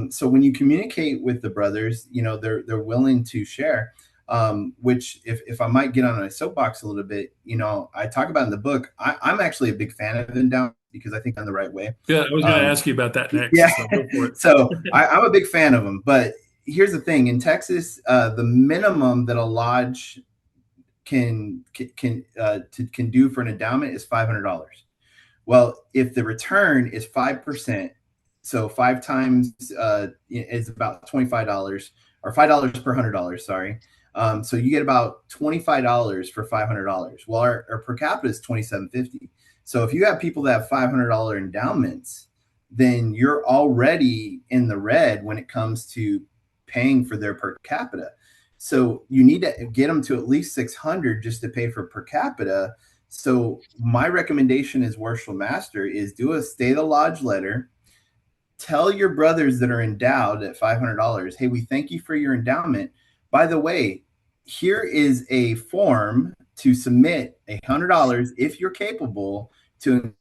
So when you communicate with the brothers, they're willing to share. Which if I might get on a soapbox a little bit, I talk about in the book, I'm actually a big fan of endowment because I think I'm the right way. Yeah, I was going to ask you about that next. Yeah. So go for it. So I'm a big fan of them, but here's the thing. In Texas, the minimum that a lodge can do for an endowment is $500. Well, if the return is 5%, so 5 times is about $25, or $5 per $100. Sorry. So you get about $25 for $500. Well, our per capita is $27.50. So if you have people that have $500 endowments, then you're already in the red when it comes to paying for their per capita. So you need to get them to at least 600 just to pay for per capita. So my recommendation as Worshipful Master is do a stay the lodge letter. Tell your brothers that are endowed at $500, hey, we thank you for your endowment. By the way, here is a form to submit $100 if you're capable to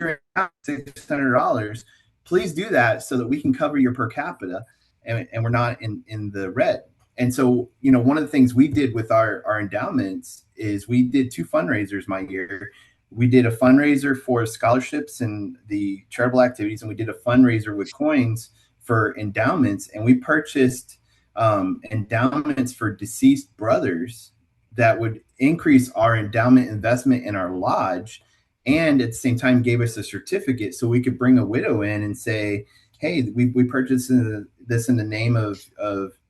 $600. Please do that so that we can cover your per capita and we're not in the red. And so, one of the things we did with our endowments is we did 2 fundraisers my year. We did a fundraiser for scholarships and the charitable activities, and we did a fundraiser with coins for endowments. And we purchased endowments for deceased brothers that would increase our endowment investment in our lodge, and at the same time gave us a certificate so we could bring a widow in and say, hey, we purchased this in the name of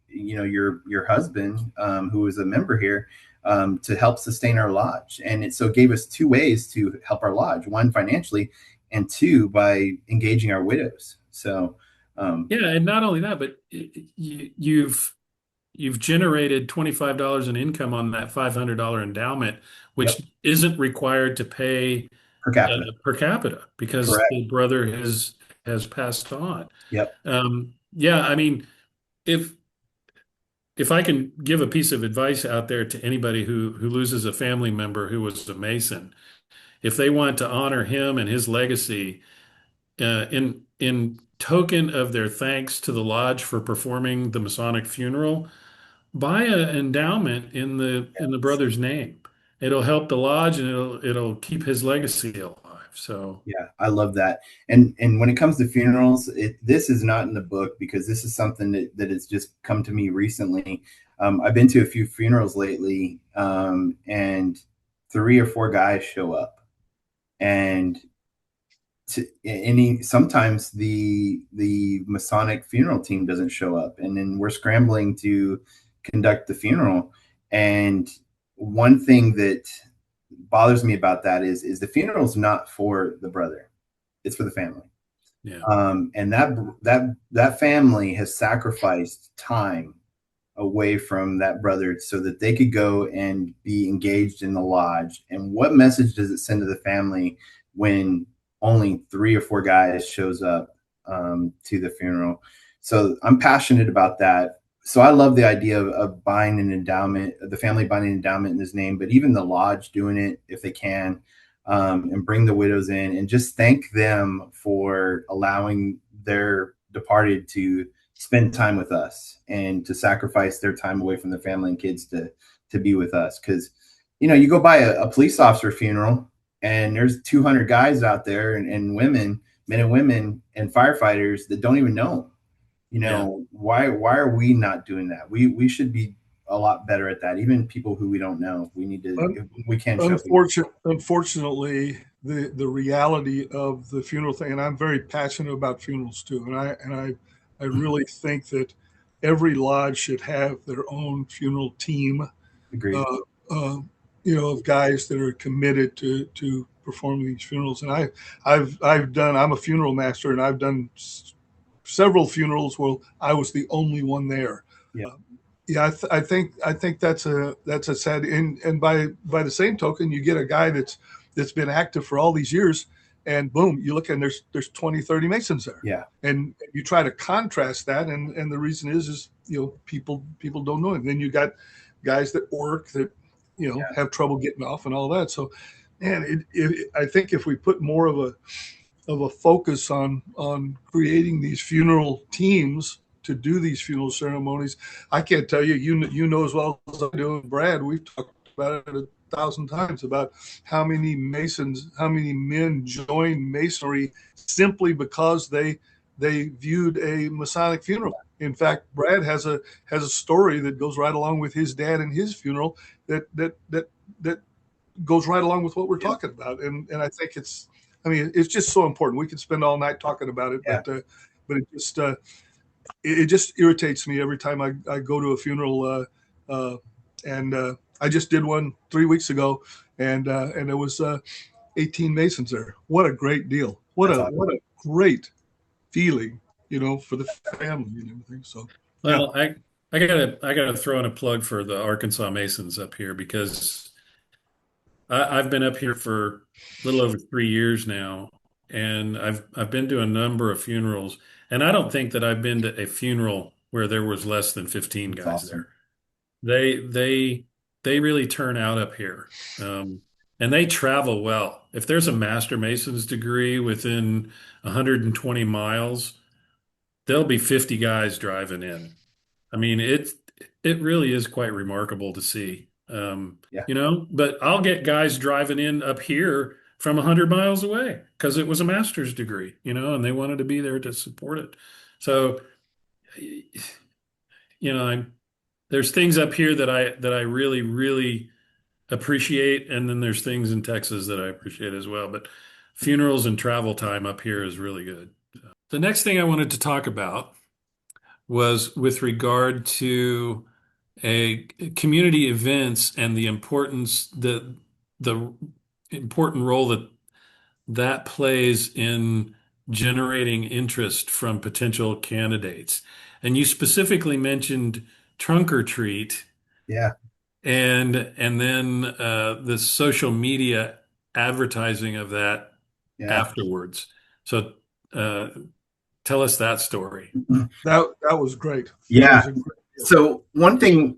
your husband who was a member here, to help sustain our lodge. And it so gave us 2 ways to help our lodge: 1, financially, and 2, by engaging our widows. So yeah, and not only that, but you've generated $25 in income on that $500 endowment, which isn't required to pay per capita because Correct. the brother has passed on. Yep. Yeah, I mean, if I can give a piece of advice out there to anybody who loses a family member who was a Mason, if they want to honor him and his legacy, in token of their thanks to the lodge for performing the Masonic funeral, buy an endowment in the brother's name. It'll help the lodge and it'll keep his legacy alive. So yeah, I love that. And when it comes to funerals, this is not in the book because this is something that has just come to me recently. I've been to a few funerals lately, and 3 or 4 guys show up, and sometimes the Masonic funeral team doesn't show up, and then we're scrambling to conduct the funeral. And one thing that bothers me about that is the funeral is not for the brother, it's for the family. Yeah. And that family has sacrificed time away from that brother so that they could go and be engaged in the lodge. And what message does it send to the family when only 3 or 4 guys shows up to the funeral? So I'm passionate about that. So I love the idea of buying an endowment, the family buying an endowment in his name, but even the lodge doing it if they can, and bring the widows in and just thank them for allowing their departed to spend time with us and to sacrifice their time away from their family and kids to be with us. Because, you go by a police officer funeral and there's 200 guys out there and women, men and women, and firefighters that don't even know him. Why are we not doing that? We should be a lot better at that. Even people who we don't know, we need to, we can't show. Unfortunately, the reality of the funeral thing, and I'm very passionate about funerals too. And I really think that every lodge should have their own funeral team. Agreed. Of guys that are committed to performing these funerals. And I'm a funeral master, and I've done several funerals where I was the only one there. Yeah. Yeah, I think that's a sad, and by the same token, you get a guy that's been active for all these years, and boom, you look and there's 20, 30 Masons there. Yeah. And you try to contrast that, and the reason is people don't know it. And then you got guys that work that have trouble getting off and all that. So, man, I think if we put more of a focus on creating these funeral teams to do these funeral ceremonies. I can't tell you, you know as well as I do, Brad, we've talked about it 1,000 times about how many men joined Masonry simply because they viewed a Masonic funeral. In fact, Brad has a story that goes right along with his dad and his funeral that goes right along with what we're talking about. And I think it's just so important. We could spend all night talking about it, but it just irritates me every time I go to a funeral. And I just did one 3 weeks ago, and there was 18 Masons there. What a great deal! What a great feeling, for the family and everything. So, well, I gotta throw in a plug for the Arkansas Masons up here, because I've been up here for a little over 3 years now, and I've been to a number of funerals, and I don't think that I've been to a funeral where there was less than 15 guys awesome. there. They really turn out up here, and they travel well. If there's a Master Mason's degree within 120 miles, there'll be 50 guys driving in. I mean, it really is quite remarkable to see. But I'll get guys driving in up here from 100 miles away because it was a master's degree, and they wanted to be there to support it. So, there's things up here that I really, really appreciate, and then there's things in Texas that I appreciate as well. But funerals and travel time up here is really good. The next thing I wanted to talk about was with regard to community events and the importance the important role that plays in generating interest from potential candidates. And you specifically mentioned trunk or treat. Yeah. And then the social media advertising of that afterwards. So tell us that story. That was great. Yeah. So one thing,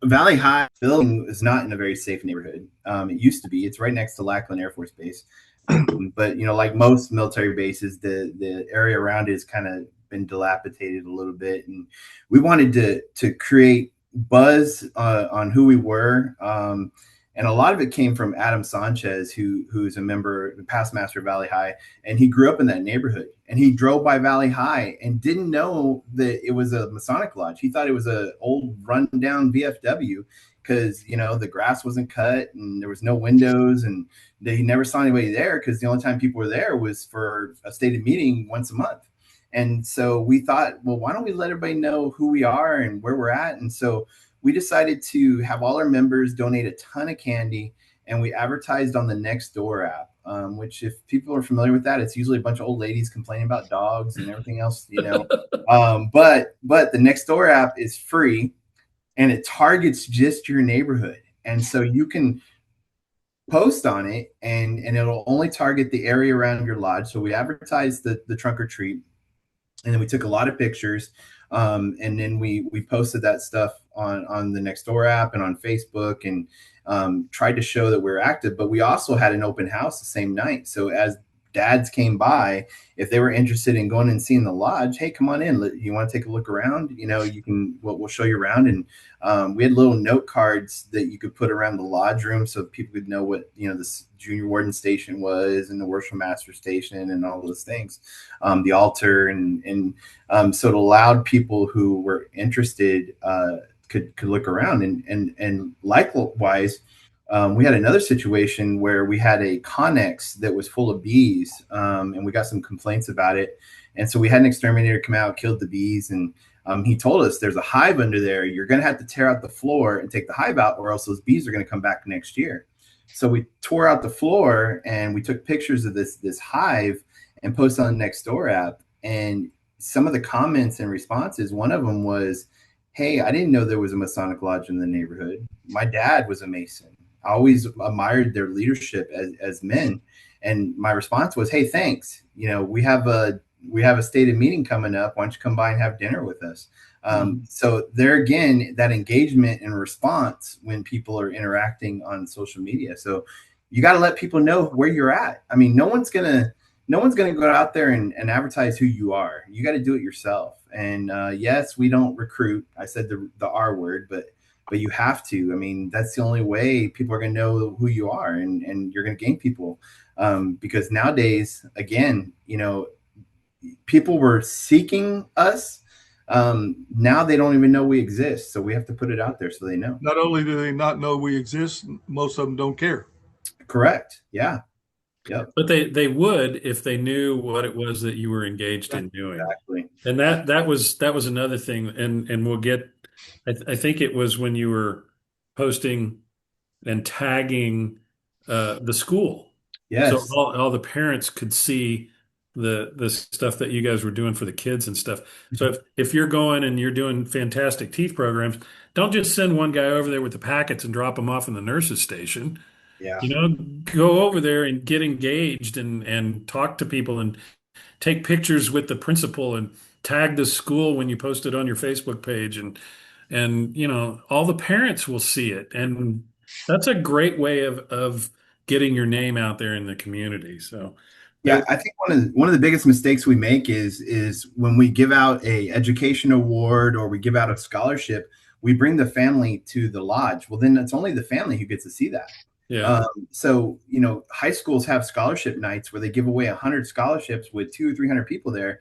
Valley High building is not in a very safe neighborhood. It used to be. It's right next to Lackland Air Force Base. But, like most military bases, the area around it has kind of been dilapidated a little bit. And we wanted to create buzz on who we were. And a lot of it came from Adam Sanchez, who's a member, the past master of Valley High, and he grew up in that neighborhood. And he drove by Valley High and didn't know that it was a Masonic lodge. He thought it was an old rundown VFW because, the grass wasn't cut and there was no windows, and he never saw anybody there because the only time people were there was for a stated meeting once a month. And so we thought, well, why don't we let everybody know who we are and where we're at? And so we decided to have all our members donate a ton of candy, and we advertised on the Nextdoor app, which, if people are familiar with that, it's usually a bunch of old ladies complaining about dogs and everything else, But the Nextdoor app is free, and it targets just your neighborhood. And so you can post on it, and it'll only target the area around your lodge. So we advertised the trunk or treat, and then we took a lot of pictures. And then we posted that stuff on the Nextdoor app and on Facebook, and tried to show that we're active. But we also had an open house the same night. So as dads came by, if they were interested in going and seeing the lodge, hey, come on in. You want to take a look around? We'll show you around. And we had little note cards that you could put around the lodge room so people could know what, this junior warden station was, and the Worshipful Master station, and all those things, the altar. And so it allowed people who were interested could look around. And likewise, we had another situation where we had a connex that was full of bees, and we got some complaints about it. And so we had an exterminator come out, killed the bees, and he told us there's a hive under there. You're going to have to tear out the floor and take the hive out, or else those bees are going to come back next year. So we tore out the floor, and we took pictures of this hive and posted on the Nextdoor app. And some of the comments and responses, one of them was, "Hey, I didn't know there was a Masonic Lodge in the neighborhood. My dad was a Mason. I always admired their leadership as men." And my response was, "Hey, thanks. We have a stated meeting coming up. Why don't you come by and have dinner with us?" So there again, that engagement and response when people are interacting on social media. So you got to let people know where you're at. I mean, no one's gonna go out there and advertise who you are. You got to do it yourself. And yes, we don't recruit. I said the R word, but you have to. I mean, that's the only way people are going to know who you are, and you're going to gain people. Because nowadays, again, people were seeking us. Now they don't even know we exist. So we have to put it out there so they know. Not only do they not know we exist, most of them don't care. Correct. Yeah. Yep. But they would if they knew what it was that you were engaged in doing. Exactly. And that was another thing. And we'll get, I think it was when you were posting and tagging the school. Yes. So all the parents could see the stuff that you guys were doing for the kids and stuff. So if you're going and you're doing fantastic teeth programs, don't just send one guy over there with the packets and drop them off in the nurse's station. Yeah. Go over there and get engaged and talk to people and take pictures with the principal and tag the school when you post it on your Facebook page, and all the parents will see it. And that's a great way of getting your name out there in the community. So yeah, I think one of the biggest mistakes we make is when we give out a education award or we give out a scholarship, we bring the family to the lodge. Well, then it's only the family who gets to see that. yeah. So, high schools have scholarship nights where they give away 100 scholarships with 200 or 300 people there.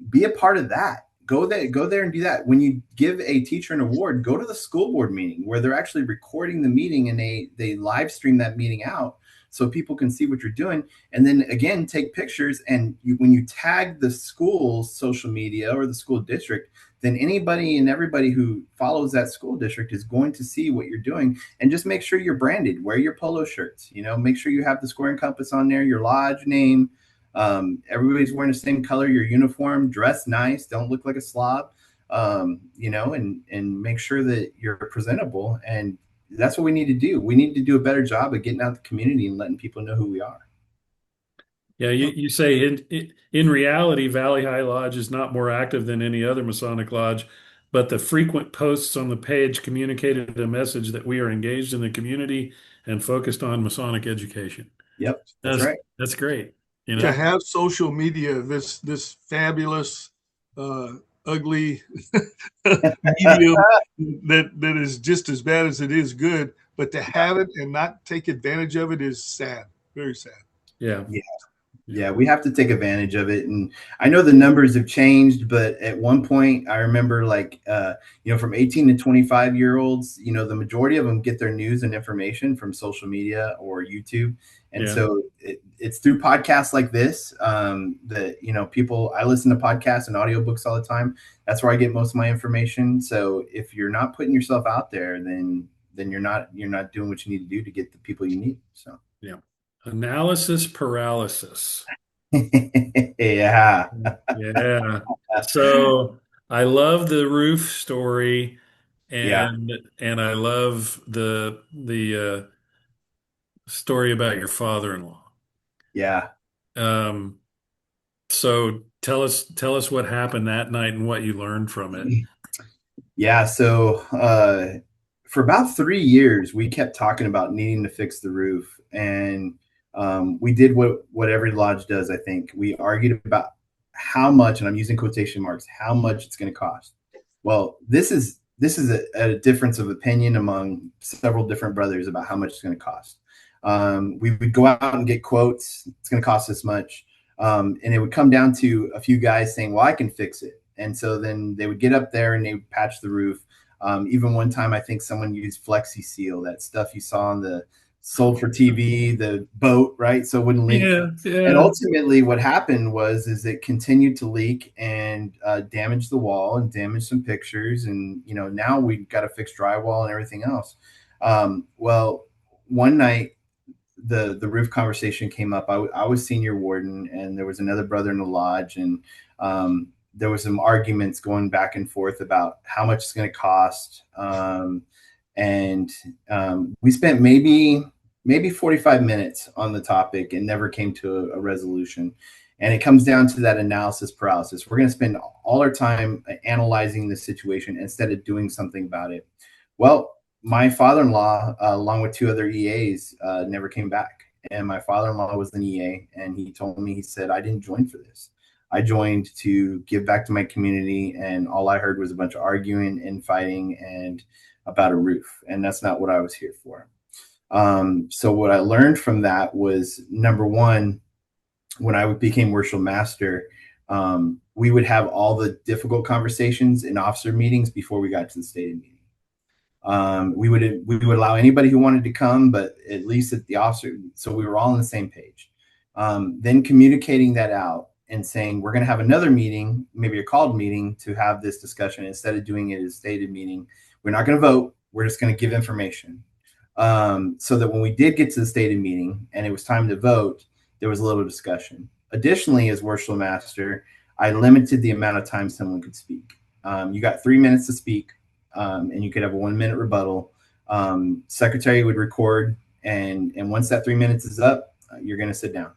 Be a part of that. Go there and do that. When you give a teacher an award, go to the school board meeting where they're actually recording the meeting and they live stream that meeting out so people can see what you're doing. And then again, take pictures. And when you tag the school's social media or the school district, then anybody and everybody who follows that school district is going to see what you're doing. And just make sure you're branded. Wear your polo shirts. Make sure you have the square and compass on there, your lodge name. Everybody's wearing the same color, your uniform. Dress nice. Don't look like a slob. And make sure that you're presentable. And that's what we need to do. We need to do a better job of getting out the community and letting people know who we are. Yeah, you say in reality, Valley High Lodge is not more active than any other Masonic lodge, but the frequent posts on the page communicated a message that we are engaged in the community and focused on Masonic education. Yep, that's right. That's great. To have social media, this fabulous, ugly medium that is just as bad as it is good, but to have it and not take advantage of it is sad, very sad. Yeah. Yeah, we have to take advantage of it. And I know the numbers have changed, but at one point I remember from 18 to 25-year-olds, the majority of them get their news and information from social media or YouTube. And so it's through podcasts like this that, people, I listen to podcasts and audiobooks all the time. That's where I get most of my information. So if you're not putting yourself out there, then you're not doing what you need to do to get the people you need. So, yeah. Analysis paralysis. Yeah. Yeah. So I love the roof story, and I love the story about your father-in-law. Yeah. So tell us what happened that night and what you learned from it. Yeah. So for about 3 years, we kept talking about needing to fix the roof, and we did what every lodge does. I think we argued about how much, and I'm using quotation marks, how much it's going to cost. Well, this is a difference of opinion among several different brothers about how much it's going to cost. We would go out and get quotes. It's going to cost this much. And it would come down to a few guys saying, well, I can fix it. And so then they would get up there and they would patch the roof. Even one time, I think someone used Flexi Seal, that stuff you saw on the sold for TV, the boat, right? So it wouldn't leak. Yeah. And ultimately what happened is it continued to leak and damage the wall and damage some pictures. And, now we've got to fix drywall and everything else. Well, one night the roof conversation came up. I was senior warden and there was another brother in the lodge. And there was some arguments going back and forth about how much it's going to cost. We spent maybe 45 minutes on the topic and never came to a resolution. And it comes down to that analysis paralysis. We're going to spend all our time analyzing the situation instead of doing something about it. Well, my father-in-law, along with two other EAs, never came back. And my father-in-law was an EA, and he told me, he said, I didn't join for this. I joined to give back to my community, and all I heard was a bunch of arguing and fighting and about a roof. And that's not what I was here for. So what I learned from that was, number one, when I became Worshipful Master, we would have all the difficult conversations in officer meetings before we got to the stated meeting. We would allow anybody who wanted to come, but at least at the officer, so we were all on the same page. Then communicating that out and saying, we're going to have another meeting, maybe a called meeting, to have this discussion. Instead of doing it as a stated meeting, we're not going to vote. We're just going to give information. So that when we did get to the stated meeting and it was time to vote, there was a little discussion. Additionally, as Worshipful Master, I limited the amount of time someone could speak. You got 3 minutes to speak, and you could have a 1 minute rebuttal. Secretary would record, and once that 3 minutes is up, you're going to sit down.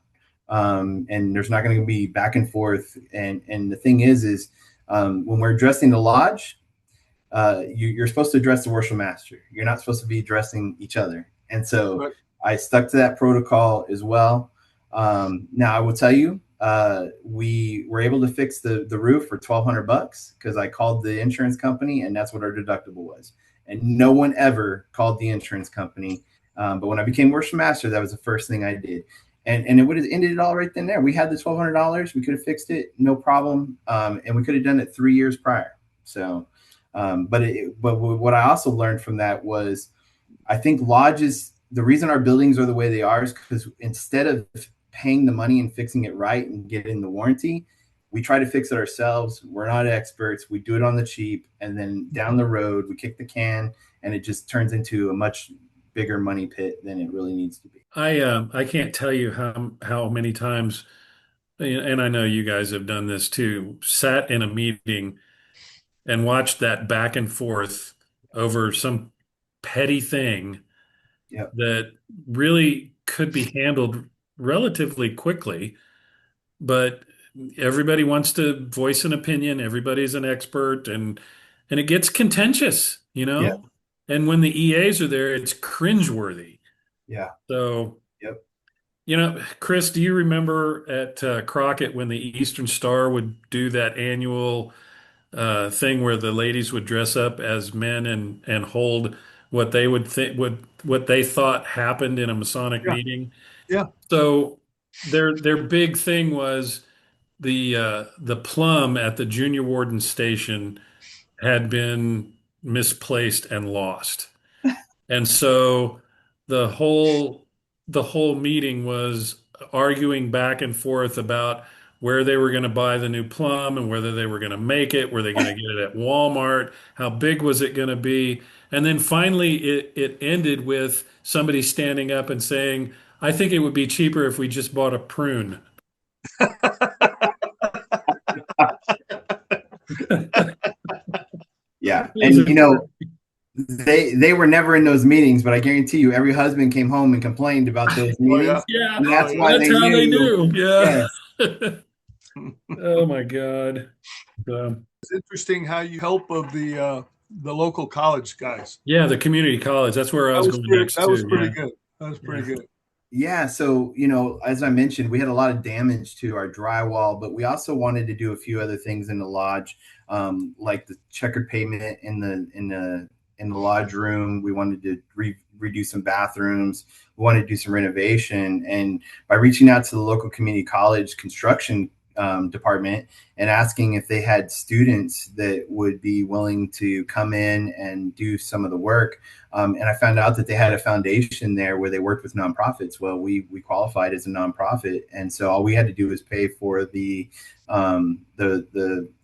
And there's not going to be back and forth. And the thing is when we're addressing the lodge, you're supposed to address the Worshipful Master. You're not supposed to be addressing each other. And so Right. I stuck to that protocol as well. Now I will tell you, we were able to fix the roof for $1,200 because I called the insurance company, and that's what our deductible was. And no one ever called the insurance company. But when I became Worshipful Master, that was the first thing I did. And it would have ended it all right then there. We had the $1,200. We could have fixed it, no problem. And we could have done it 3 years prior. So, but what I also learned from that was, I think lodges, the reason our buildings are the way they are is because instead of paying the money and fixing it right and getting the warranty, we try to fix it ourselves. We're not experts. We do it on the cheap, and then down the road we kick the can, and it just turns into a much bigger money pit than it really needs to be. I can't tell you how many times, and I know you guys have done this too, sat in a meeting and watched that back and forth over some petty thing Yep. that really could be handled relatively quickly, but everybody wants to voice an opinion. Everybody's an expert, and it gets contentious, Yeah. And when the EAs are there, it's cringeworthy. Yeah. So, Yep. Chris, do you remember at Crockett when the Eastern Star would do that annual thing where the ladies would dress up as men and hold what they would think what they thought happened in a Masonic meeting? Yeah. So their big thing was the plum at the junior warden station had been misplaced and lost. And so the whole meeting was arguing back and forth about where they were going to buy the new plum and whether they were going to make it, were they going to get it at Walmart, how big was it going to be? And then finally it ended with somebody standing up and saying, I think it would be cheaper if we just bought a prune. Yeah. And they were never in those meetings, but I guarantee you every husband came home and complained about those meetings. Yeah, And that's why that's how they knew. Yeah. Oh my God. It's interesting how you help of the local college guys. Yeah, the community college. That's where I was going next. That was pretty good. That was pretty good. Yeah. So, as I mentioned, we had a lot of damage to our drywall, but we also wanted to do a few other things in the lodge, like the checkered pavement in the lodge room. We wanted to redo some bathrooms. We wanted to do some renovation. And by reaching out to the local community college construction department and asking if they had students that would be willing to come in and do some of the work. And I found out that they had a foundation there where they worked with nonprofits. Well, we qualified as a nonprofit. And so all we had to do was pay for the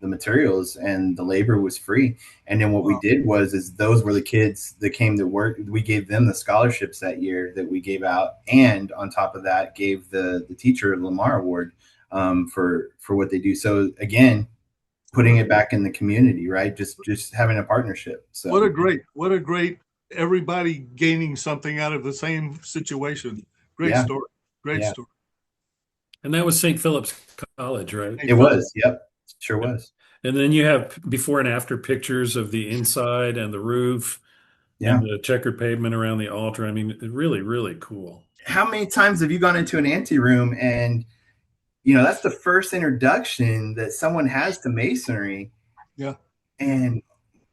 materials, and the labor was free. And then what we did is those were the kids that came to work. We gave them the scholarships that year that we gave out. And on top of that, gave the teacher Lamar Award for what they do. So again, putting it back in the community, right? Just having a partnership. So what a great everybody gaining something out of the same situation. Great Yeah. story. Great Yeah. story. And that was St. Philip's College, right? It was. Yep. Sure was. And then you have before and after pictures of the inside and the roof Yeah. and the checkered pavement around the altar. I mean, really, really cool. How many times have you gone into an anteroom and, you know, that's the first introduction that someone has to Masonry. Yeah. And,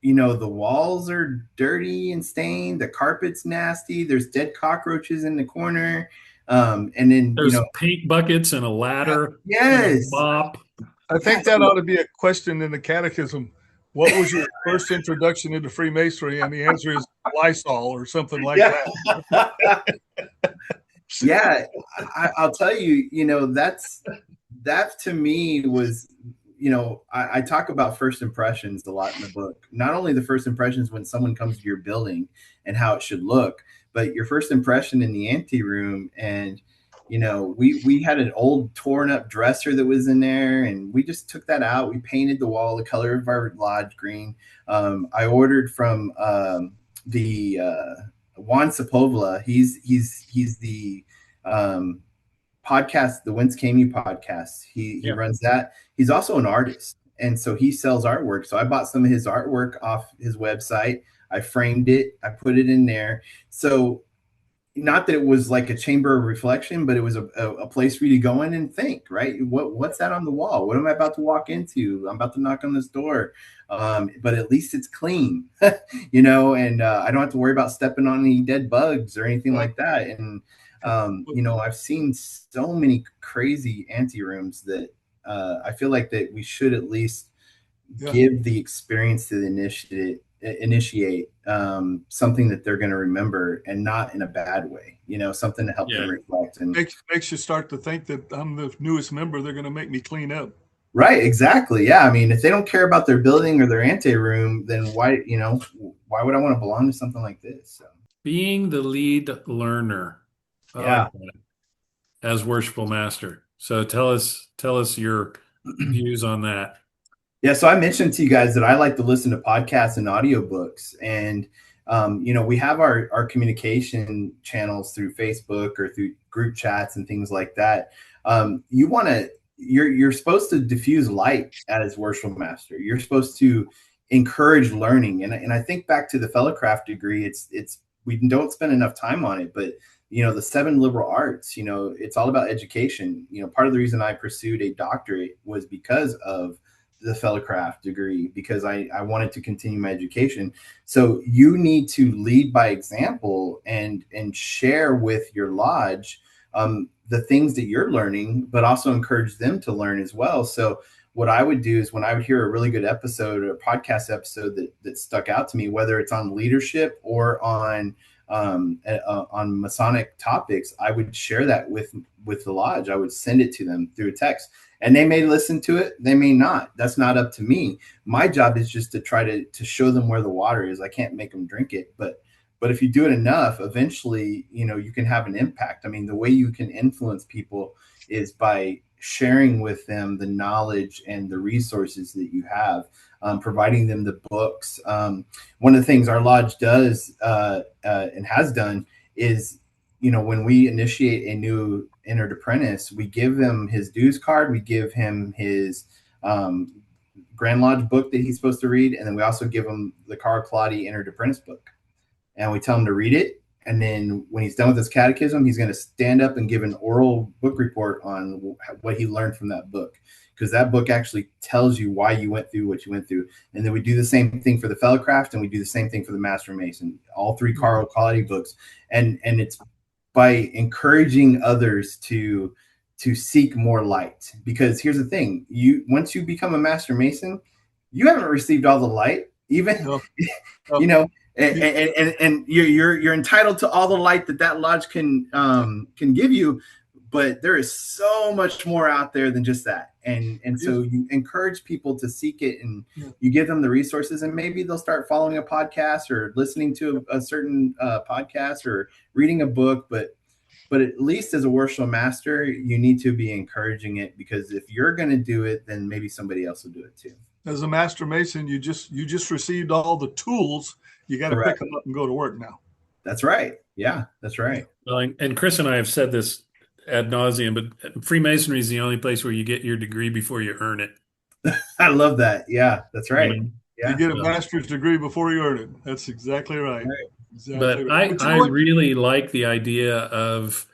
you know, the walls are dirty and stained. The carpet's nasty. There's dead cockroaches in the corner. And then, There's you know, paint buckets and a ladder. yes. And a mop. I think that ought to be a question in the catechism. What was your first introduction into Freemasonry? And the answer is Lysol or something like that. Yeah, I'll tell you, you know, that to me was, you know, I talk about first impressions a lot in the book. Not only the first impressions when someone comes to your building and how it should look, but your first impression in the anteroom. And, you know, we had an old torn up dresser that was in there, and we just took that out. We painted the wall the color of our lodge green. I ordered from the Juan Sepulveda. He's the podcast, the Whence Came You podcast. He runs that. He's also an artist, and so he sells artwork. So I bought some of his artwork off his website. I framed it. I put it in there. So not that it was like a chamber of reflection, but it was a place for you to go in and think, right? What's that on the wall? What am I about to walk into? I'm about to knock on this door. But at least it's clean, you know, and I don't have to worry about stepping on any dead bugs or anything like that. And, you know, I've seen so many crazy anterooms that I feel like that we should at least give the experience to the initiate something that they're going to remember, and not in a bad way, you know, something to help them reflect. And makes you start to think that I'm the newest member. They're going to make me clean up. Right. Exactly. Yeah. I mean, if they don't care about their building or their anteroom, then why would I want to belong to something like this? So. Being the lead learner. Yeah. As Worshipful Master. So tell us your views on that. Yeah, so I mentioned to you guys that I like to listen to podcasts and audiobooks, and you know, we have our communication channels through Facebook or through group chats and things like that. You're supposed to diffuse light as Worshipful Master. You're supposed to encourage learning, and I think back to the Fellowcraft degree. It's we don't spend enough time on it, but you know, the 7 liberal arts. You know, it's all about education. You know, part of the reason I pursued a doctorate was because of the Fellowcraft degree, because I wanted to continue my education. So you need to lead by example and share with your lodge the things that you're learning, but also encourage them to learn as well. So what I would do is when I would hear a really good episode or a podcast episode that stuck out to me, whether it's on leadership or on Masonic topics, I would share that with the lodge. I would send it to them through a text. And they may listen to it, they may not. That's not up to me. My job is just to try to show them where the water is. I can't make them drink it, but if you do it enough, eventually, you know, you can have an impact. I mean, the way you can influence people is by sharing with them the knowledge and the resources that you have, providing them the books. One of the things our lodge does and has done is, you know, when we initiate a new entered apprentice, we give them his dues card, we give him his Grand Lodge book that he's supposed to read, and then we also give him the Carl Claudy entered apprentice book. And we tell him to read it, and then when he's done with his catechism, he's going to stand up and give an oral book report on what he learned from that book, because that book actually tells you why you went through what you went through. And then we do the same thing for the Fellowcraft, and we do the same thing for the Master Mason, all 3 Carl Claudy books. And it's by encouraging others to seek more light. Because here's the thing, once you become a Master Mason, you haven't received all the light, even you know, and you're entitled to all the light that lodge can give you, but there is so much more out there than just that. And so you encourage people to seek it, and you give them the resources, and maybe they'll start following a podcast or listening to a certain podcast or reading a book. But at least as a Worshipful Master, you need to be encouraging it, because if you're going to do it, then maybe somebody else will do it too. as a Master Mason, you just received all the tools. You got to pick them up and go to work now. That's right. Yeah, that's right. Well, and Chris and I have said this ad nauseum, but Freemasonry is the only place where you get your degree before you earn it. I love that. Yeah, that's right. Yeah. You get a master's degree before you earn it. That's exactly right. Exactly. But I really like the idea of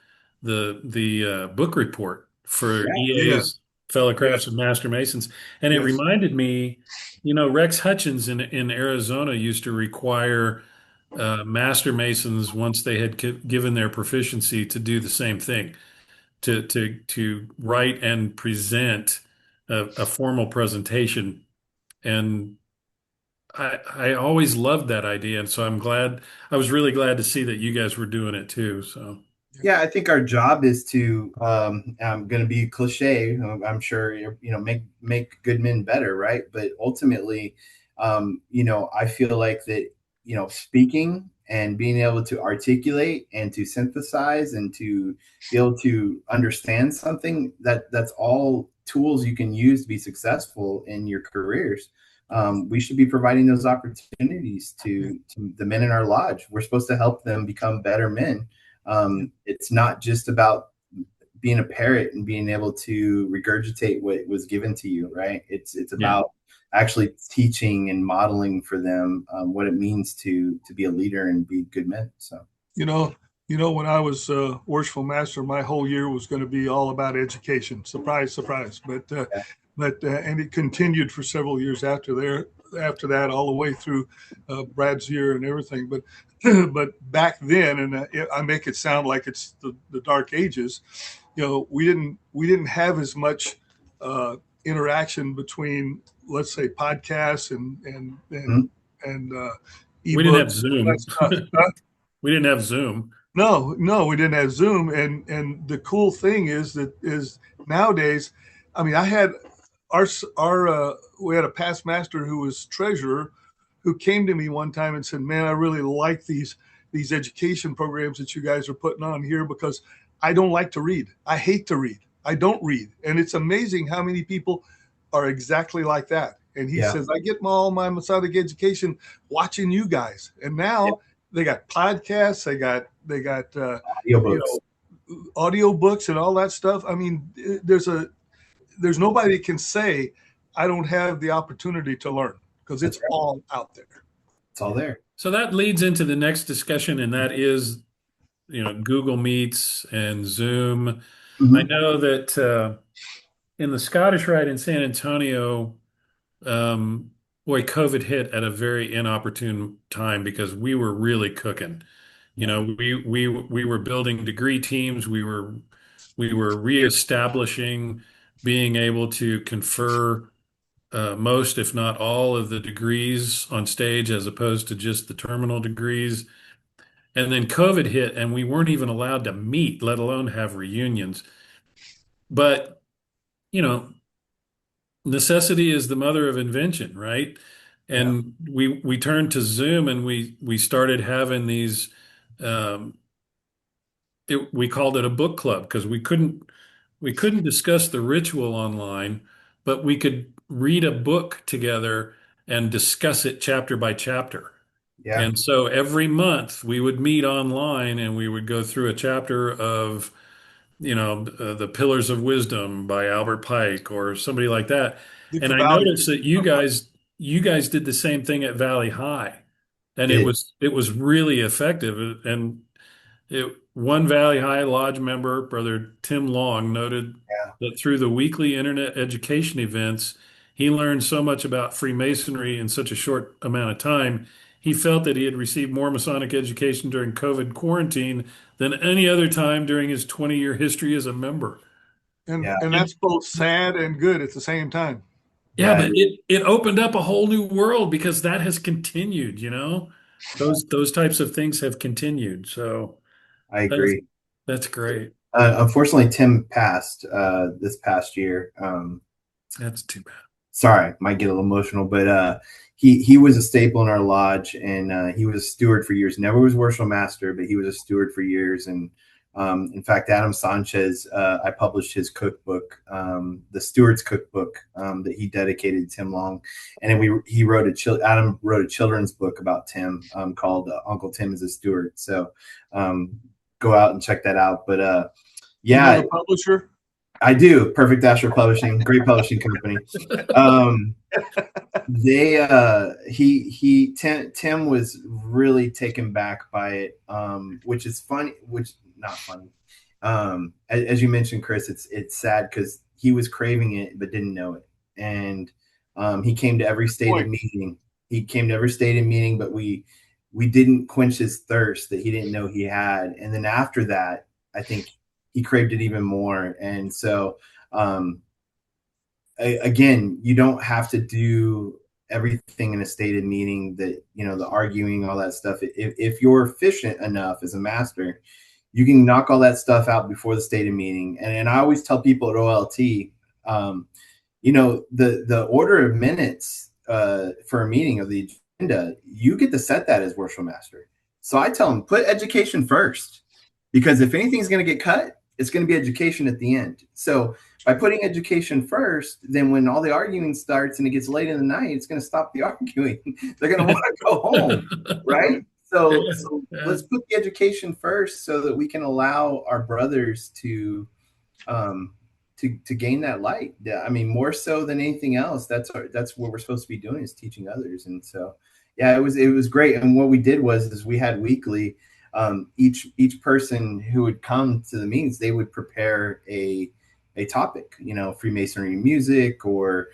the book report for EA's fellow crafts and Master Masons. And it reminded me, Rex Hutchins in Arizona used to require Master Masons, once they had given their proficiency, to do the same thing, to write and present a formal presentation. And I always loved that idea, and so I was really glad to see that you guys were doing it too. So yeah, I think our job is to I'm going to be cliche, I'm sure, make good men better, right? But ultimately, I feel like that, speaking and being able to articulate and to synthesize and to be able to understand something, that's all tools you can use to be successful in your careers. We should be providing those opportunities to the men in our lodge. We're supposed to help them become better men. It's not just about being a parrot and being able to regurgitate what was given to you, right? It's about actually teaching and modeling for them what it means to be a leader and be good men. So when I was Worshipful Master, my whole year was going to be all about education. Surprise, surprise. But and it continued for several years after that, all the way through Brad's year and everything. But back then, and I make it sound like it's the dark ages, we didn't have as much interaction between, let's say, podcasts and e-books. We didn't have Zoom. We didn't have Zoom. No, we didn't have Zoom. And the cool thing is nowadays, I mean, we had a past master who was treasurer, who came to me one time and said, "Man, I really like these education programs that you guys are putting on here, because I don't like to read. I hate to read. I don't read." And it's amazing how many people are exactly like that. And he says, "I get all my Masonic education watching you guys." And now they got podcasts, they got audio books and all that stuff. I mean, there's nobody can say I don't have the opportunity to learn, because it's all out there. It's all there. So that leads into the next discussion, and that is, Google Meets and Zoom. Mm-hmm. I know that in the Scottish Rite in San Antonio, COVID hit at a very inopportune time, because we were really cooking. We were building degree teams. We were reestablishing being able to confer most, if not all, of the degrees on stage, as opposed to just the terminal degrees. And then COVID hit, and we weren't even allowed to meet, let alone have reunions. But, necessity is the mother of invention, right? And we turned to Zoom, and we started having these, we called it a book club, because we couldn't discuss the ritual online, but we could read a book together and discuss it chapter by chapter. Yeah. And so every month we would meet online, and we would go through a chapter of, The Pillars of Wisdom by Albert Pike or somebody like that. And I noticed that you guys did the same thing at Valley High, and it was really effective. And one Valley High Lodge member, Brother Tim Long, noted that through the weekly internet education events, he learned so much about Freemasonry in such a short amount of time. He felt that he had received more Masonic education during COVID quarantine than any other time during his 20-year history as a member. And that's both sad and good at the same time. Yeah, but it opened up a whole new world, because that has continued, those types of things have continued. So I agree. That's great. Unfortunately, Tim passed this past year. That's too bad. Sorry, might get a little emotional, but he was a staple in our lodge, and he was a steward for years. Never was Worshipful Master, but he was a steward for years, and In fact, Adam Sanchez, I published his cookbook, the Steward's Cookbook, that he dedicated to Tim Long, and then Adam wrote a children's book about Tim, called Uncle Tim is a Steward. So go out and check that out. But yeah, you know the publisher. I do. Perfect Astro Publishing, great publishing company. Tim was really taken back by it, which is funny, not funny. As you mentioned, Chris, it's sad because he was craving it but didn't know it, and he came to every stated meeting. But we didn't quench his thirst that he didn't know he had, and then after that, I think he craved it even more. And so, again, you don't have to do everything in a stated meening, that, the arguing, all that stuff. If you're efficient enough as a master, you can knock all that stuff out before the stated meeting. And I always tell people at OLT, the order of minutes for a meeting of the agenda, you get to set that as Worshipful Master. So I tell them, put education first, because if anything's going to get cut, it's going to be education at the end. So by putting education first, then when all the arguing starts and it gets late in the night, it's going to stop the arguing. They're going to want to go home, right? So let's put the education first so that we can allow our brothers to gain that light. I mean, more so than anything else, that's what we're supposed to be doing, is teaching others. And so, yeah, it was great. And what we did is we had weekly, each person who would come to the meetings, they would prepare a topic, Freemasonry music, or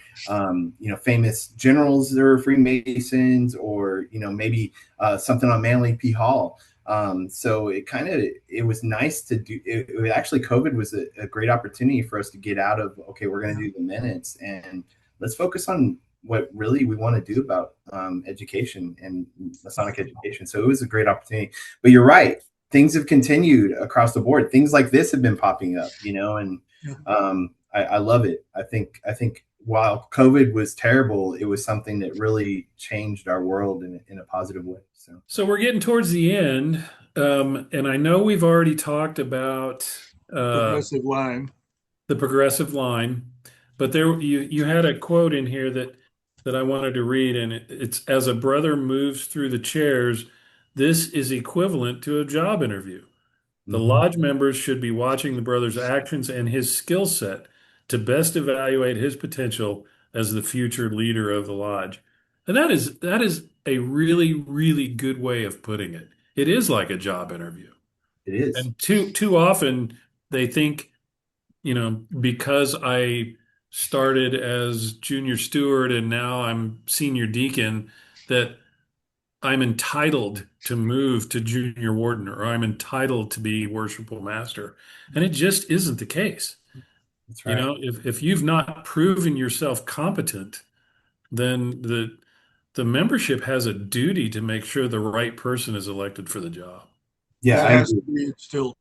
famous generals that are Freemasons, or maybe something on Manly P. Hall. So it was nice to do it. Actually, COVID was a great opportunity for us to get out of, okay, we're going to do the minutes, and let's focus on what really we want to do about education and Masonic education. So it was a great opportunity. But you're right, things have continued across the board. Things like this have been popping up, and I love it. I think while COVID was terrible, it was something that really changed our world in a positive way. So we're getting towards the end, and I know we've already talked about the progressive line, but there you had a quote in here that I wanted to read, and it's, as a brother moves through the chairs, this is equivalent to a job interview. The lodge members should be watching the brother's actions and his skill set to best evaluate his potential as the future leader of the lodge. And that is a really, really good way of putting it. It is like a job interview. It is. And too often they think, because I started as junior steward and now I'm senior deacon, that I'm entitled to move to junior warden, or I'm entitled to be Worshipful Master. And it just isn't the case. That's right. If you've not proven yourself competent, then the membership has a duty to make sure the right person is elected for the job. Yeah, that has to be instilled.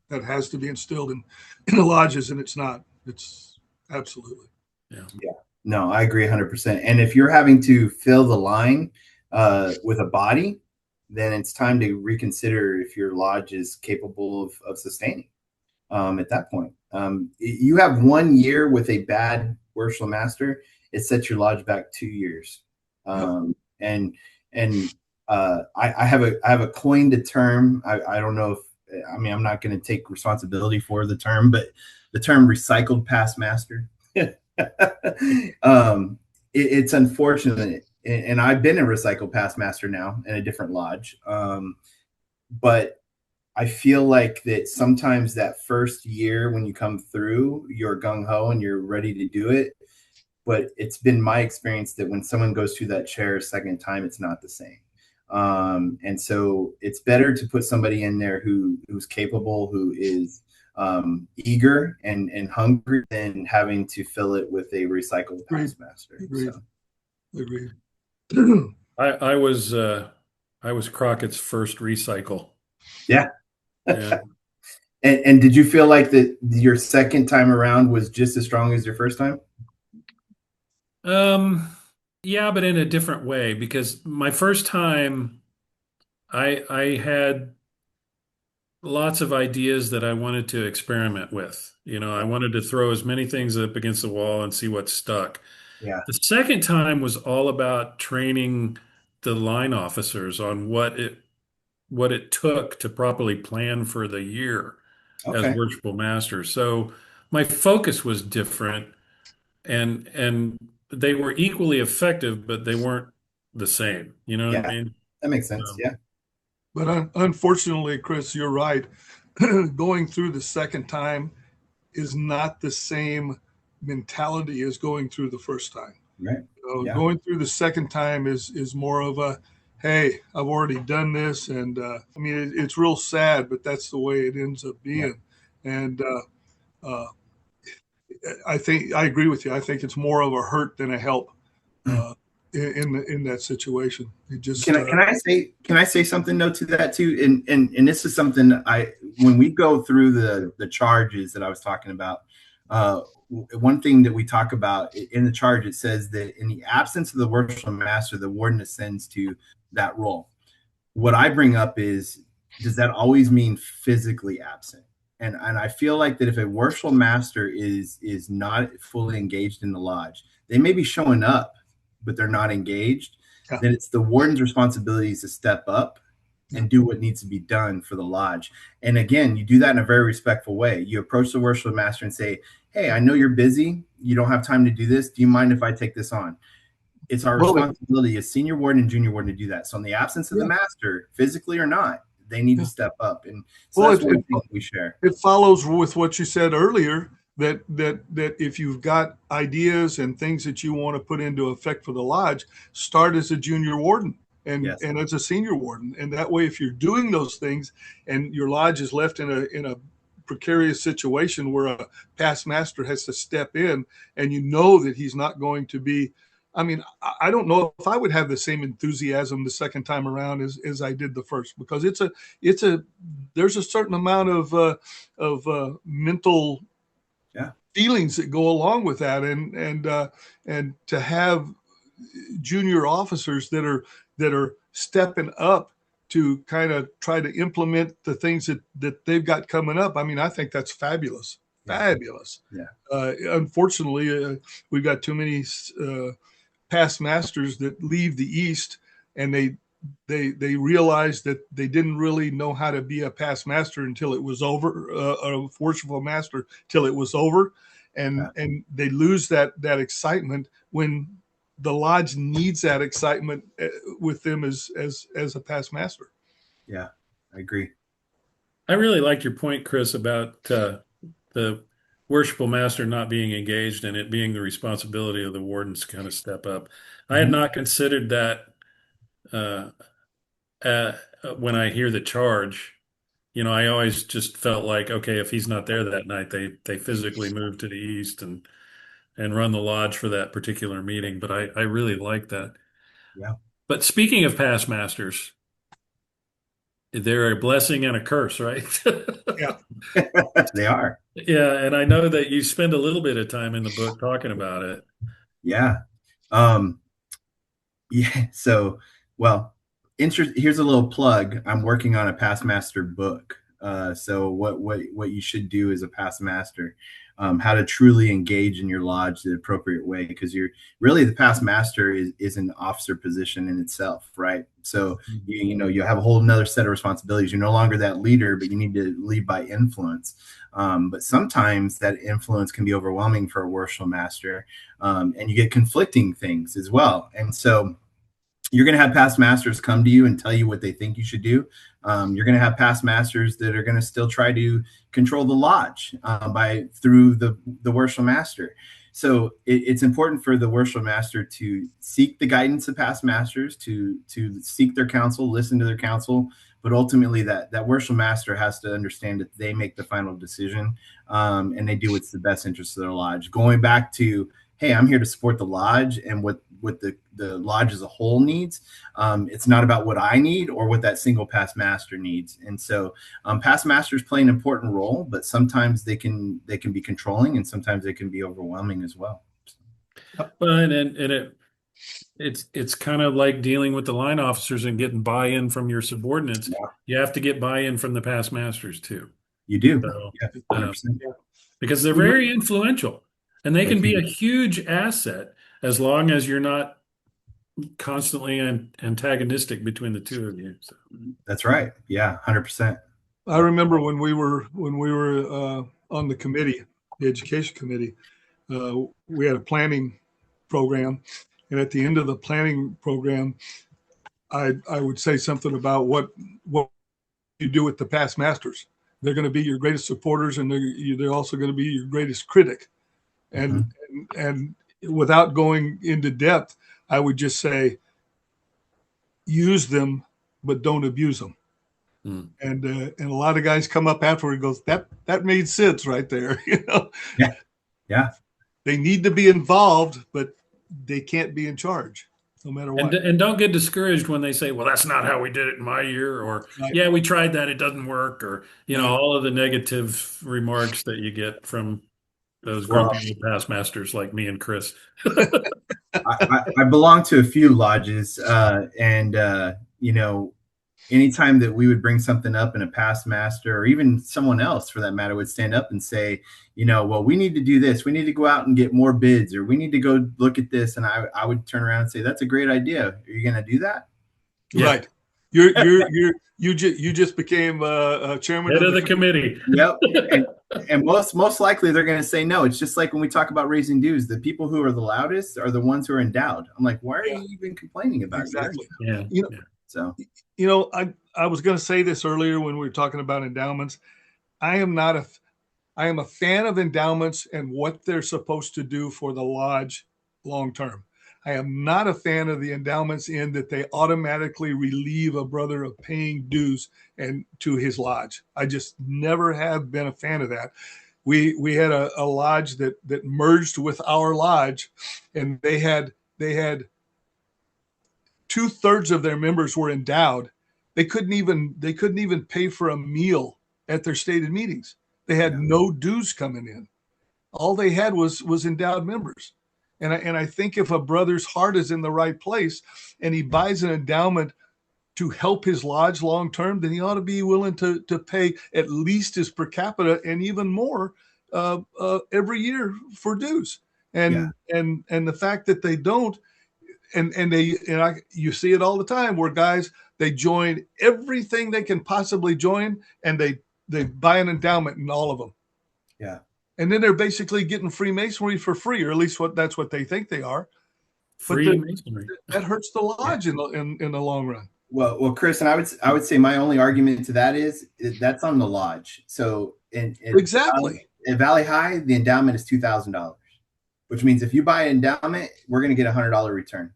That has to be instilled in the lodges, and it's not. It's absolutely. Yeah. No, I agree 100%. And if you're having to fill the line with a body, then it's time to reconsider if your lodge is capable of sustaining at that point. You have 1 year with a bad Worshipful Master, it sets your lodge back 2 years. And I have a coined a term. I don't know if, I'm not going to take responsibility for the term, but the term recycled past master. It's unfortunate. And I've been a recycled past master now in a different lodge. But I feel like that sometimes that first year when you come through, you're gung-ho and you're ready to do it. But it's been my experience that when someone goes through that chair a second time, it's not the same. And so it's better to put somebody in there who's capable, who is eager and hungry, than having to fill it with a recycled past master. Agreed. I was Crockett's first recycle. Yeah. And did you feel like that your second time around was just as strong as your first time? Yeah, but in a different way, because my first time I had lots of ideas that I wanted to experiment with. I wanted to throw as many things up against the wall and see what stuck. Yeah. The second time was all about training the line officers on what it took to properly plan for the year as Okay. Worshipful Masters. So my focus was different, and they were equally effective, but they weren't the same. You know what I Yeah. mean? That makes sense. Um, Yeah. But unfortunately, Chris, you're right. Going through the second time is not the same mentality as going through the first time. Right. Yeah. Going through the second time is more of a, hey, I've already done this, and I mean it's real sad, but that's the way it ends up being. Yeah. And I think I agree with you. I think it's more of a hurt than a help in that situation. It just can I say something though to that too? And this is something when we go through the charges that I was talking about. One thing that we talk about in the charge, it says that in the absence of the worshipful master, the warden ascends to that role. What I bring up is, does that always mean physically absent? And I feel like that if a worshipful master is not fully engaged in the lodge, they may be showing up, but they're not engaged. Yeah. Then it's the warden's responsibility to step up and do what needs to be done for the lodge. And again, you do that in a very respectful way. You approach the worshipful master and say, hey, I know you're busy. You don't have time to do this. Do you mind if I take this on? It's our responsibility as senior warden and junior warden to do that. So in the absence of the master, physically or not, they need to step up. And so that's one thing we share. It follows with what you said earlier, that if you've got ideas and things that you want to put into effect for the lodge, start as a junior warden and as a senior warden. And that way, if you're doing those things and your lodge is left in a precarious situation where a past master has to step in, and you know that he's not going to be, I mean, I don't know if I would have the same enthusiasm the second time around as I did the first, because there's a certain amount of mental feelings that go along with that, and to have junior officers that are stepping up to kind of try to implement the things that they've got coming up. I mean, I think that's fabulous. Fabulous. Yeah. Unfortunately, we've got too many past masters that leave the East, and they realize that they didn't really know how to be a past master until it was over, a worshipful master till it was over, and they lose that excitement when the lodge needs that excitement with them as a past master. Yeah, I agree. I really like your point, Chris, about the worshipful master not being engaged and it being the responsibility of the wardens to kind of step up. I had not considered that when I hear the charge. I always just felt like, okay, if he's not there that night, they physically move to the east and run the lodge for that particular meeting. But I really like that. Yeah. But speaking of past masters, they're a blessing and a curse, right? Yeah. They are. Yeah, and I know that you spend a little bit of time in the book talking about it. Yeah. Yeah. So, well, here's a little plug. I'm working on a past master book. So what you should do as a past master, how to truly engage in your lodge the appropriate way, because you're really, the past master is an officer position in itself, right? So you have a whole nother set of responsibilities. You're no longer that leader, but you need to lead by influence. But sometimes that influence can be overwhelming for a worshipful master, and you get conflicting things as well. And so you're going to have past masters come to you and tell you what they think you should do. You're going to have past masters that are going to still try to control the lodge through the worshipful master. So it's important for the worshipful master to seek the guidance of past masters, to seek their counsel, listen to their counsel, but ultimately that worshipful master has to understand that they make the final decision, and they do what's the best interest of their lodge. Going back to, hey, I'm here to support the lodge and what the lodge as a whole needs. It's not about what I need or what that single past master needs. And so past masters play an important role, but sometimes they can be controlling, and sometimes they can be overwhelming as well. Well, and It's kind of like dealing with the line officers and getting buy-in from your subordinates. Yeah. You have to get buy-in from the past masters too. You do. So, Yeah, 100%. because they're very influential, and they They can be can a huge asset as long as you're not constantly antagonistic between the two of you. So. That's right. Yeah, 100%. I remember when we were on the committee, the education committee, we had a planning program, and at the end of the planning program, I would say something about what you do with the past masters. They're going to be your greatest supporters, and they're also going to be your greatest critic. And without going into depth, I would just say, use them, but don't abuse them. And a lot of guys come up afterward and goes, that made sense right there. Yeah. They need to be involved, but they can't be in charge, no matter what. And don't get discouraged when they say, well, that's not how we did it in my year, or Right. yeah, we tried that, it doesn't work, or all of the negative remarks that you get from those grumpy past masters like me and Chris. I belong to a few lodges, and anytime that we would bring something up and a past master or even someone else for that matter would stand up and say, well, we need to do this. We need to go out and get more bids, or we need to go look at this. And I would turn around and say, that's a great idea. Are you going to do that? Yeah. Right. You just became chairman Head of the committee. Yep. And most likely they're going to say no. It's just like when we talk about raising dues, the people who are the loudest are the ones who are endowed. I'm like, why are you even complaining about exactly? it? Yeah. So, I was going to say this earlier when we were talking about endowments. I am a fan of endowments and what they're supposed to do for the lodge long term. I am not a fan of the endowments in that they automatically relieve a brother of paying dues and to his lodge. I just never have been a fan of that. We had a lodge that merged with our lodge, and they had 2/3 of their members were endowed. They couldn't even pay for a meal at their stated meetings. They had no dues coming in. All they had was endowed members. And I think if a brother's heart is in the right place and he buys an endowment to help his lodge long term, then he ought to be willing to pay at least his per capita and even more every year for dues. And the fact that they don't, you see it all the time where guys, they join everything they can possibly join, and they buy an endowment in all of them. Yeah. And then they're basically getting Freemasonry for free, or at least that's what they think they are. Freemasonry. That hurts the lodge in the long run. Well, Chris, and I would say my only argument to that is that's on the lodge. So exactly. In Valley High, the endowment is $2,000, which means if you buy an endowment, we're going to get $100 return.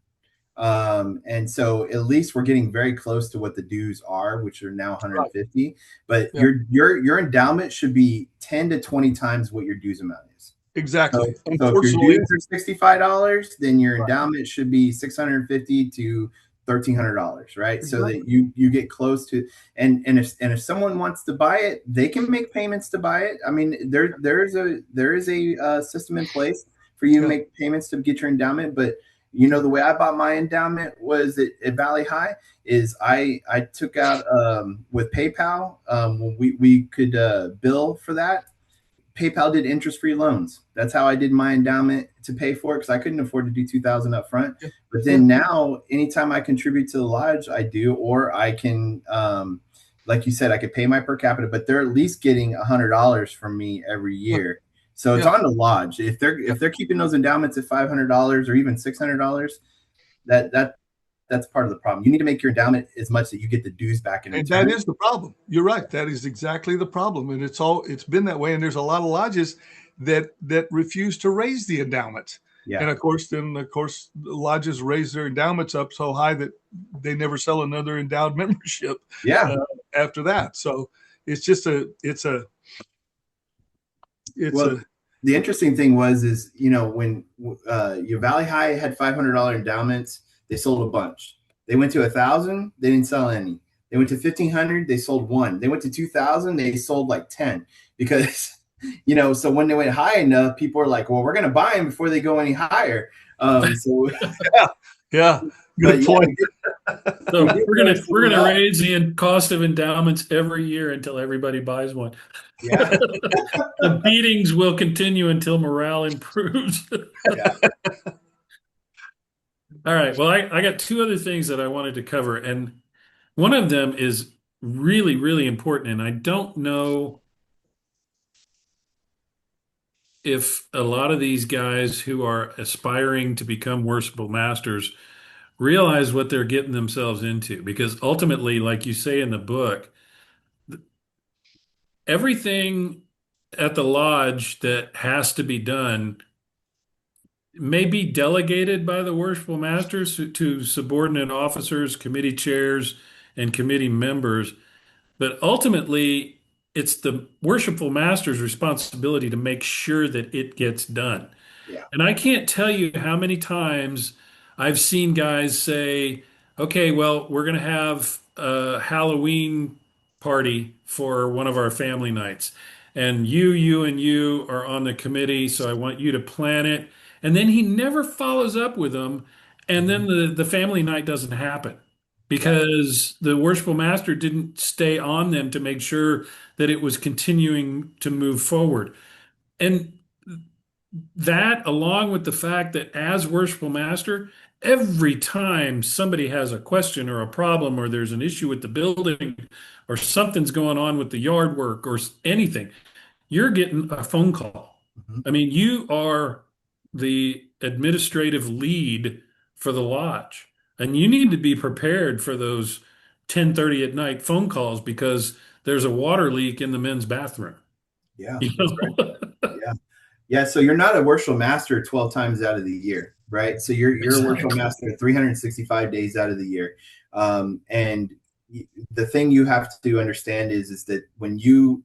And so at least we're getting very close to what the dues are, which are now 150. Right. But your endowment should be 10 to 20 times what your dues amount is. Exactly. So if your dues are $65, then your endowment should be $650 to $1,300, right? Exactly. So that you get close to, and if someone wants to buy it, they can make payments to buy it. I mean, there is a system in place for you to make payments to get your endowment, but the way I bought my endowment was at Valley High is I took out with PayPal when we could bill for that. PayPal did interest-free loans. That's how I did my endowment to pay for it because I couldn't afford to do $2,000 up front. But then now, anytime I contribute to the lodge, I do, or I can, like you said, I could pay my per capita, but they're at least getting $100 from me every year. So it's on the lodge. If they're keeping those endowments at $500 or even $600, that's part of the problem. You need to make your endowment as much that you get the dues back in return. And that is the problem. You're right. That is exactly the problem. And it's been that way. And there's a lot of lodges that refuse to raise the endowments. Yeah. And of course, lodges raise their endowments up so high that they never sell another endowed membership. Yeah. After that. So it's just the interesting thing is when your Valley High had $500 endowments, they sold a bunch. They went to 1,000, they didn't sell any. They went to 1,500, they sold one. They went to 2,000, they sold like 10 because so when they went high enough, people are like, well, we're going to buy them before they go any higher. So Yeah. but Good point. So we're gonna raise the cost of endowments every year until everybody buys one. yeah, The beatings will continue until morale improves. yeah. All right. Well, I got two other things that I wanted to cover, and one of them is really, really important. And I don't know if a lot of these guys who are aspiring to become worshipful masters realize what they're getting themselves into. Because ultimately, like you say in the book, everything at the lodge that has to be done may be delegated by the worshipful masters to subordinate officers, committee chairs, and committee members. But ultimately, it's the worshipful master's responsibility to make sure that it gets done. Yeah. And I can't tell you how many times I've seen guys say, okay, well, we're going to have a Halloween party for one of our family nights. And and you are on the committee, so I want you to plan it. And then he never follows up with them. And then the family night doesn't happen because the worshipful master didn't stay on them to make sure that it was continuing to move forward. And that, along with the fact that as worshipful master, every time somebody has a question or a problem or there's an issue with the building or something's going on with the yard work or anything, you're getting a phone call. Mhm. I mean, you are the administrative lead for the lodge, and you need to be prepared for those 10:30 at night phone calls because there's a water leak in the men's bathroom. Yeah, You that's know? right. Yeah. Yeah. So you're not a worshipful master 12 times out of the year, right? So you're a worshipful Exactly. master 365 days out of the year. And the thing you have to understand is that when you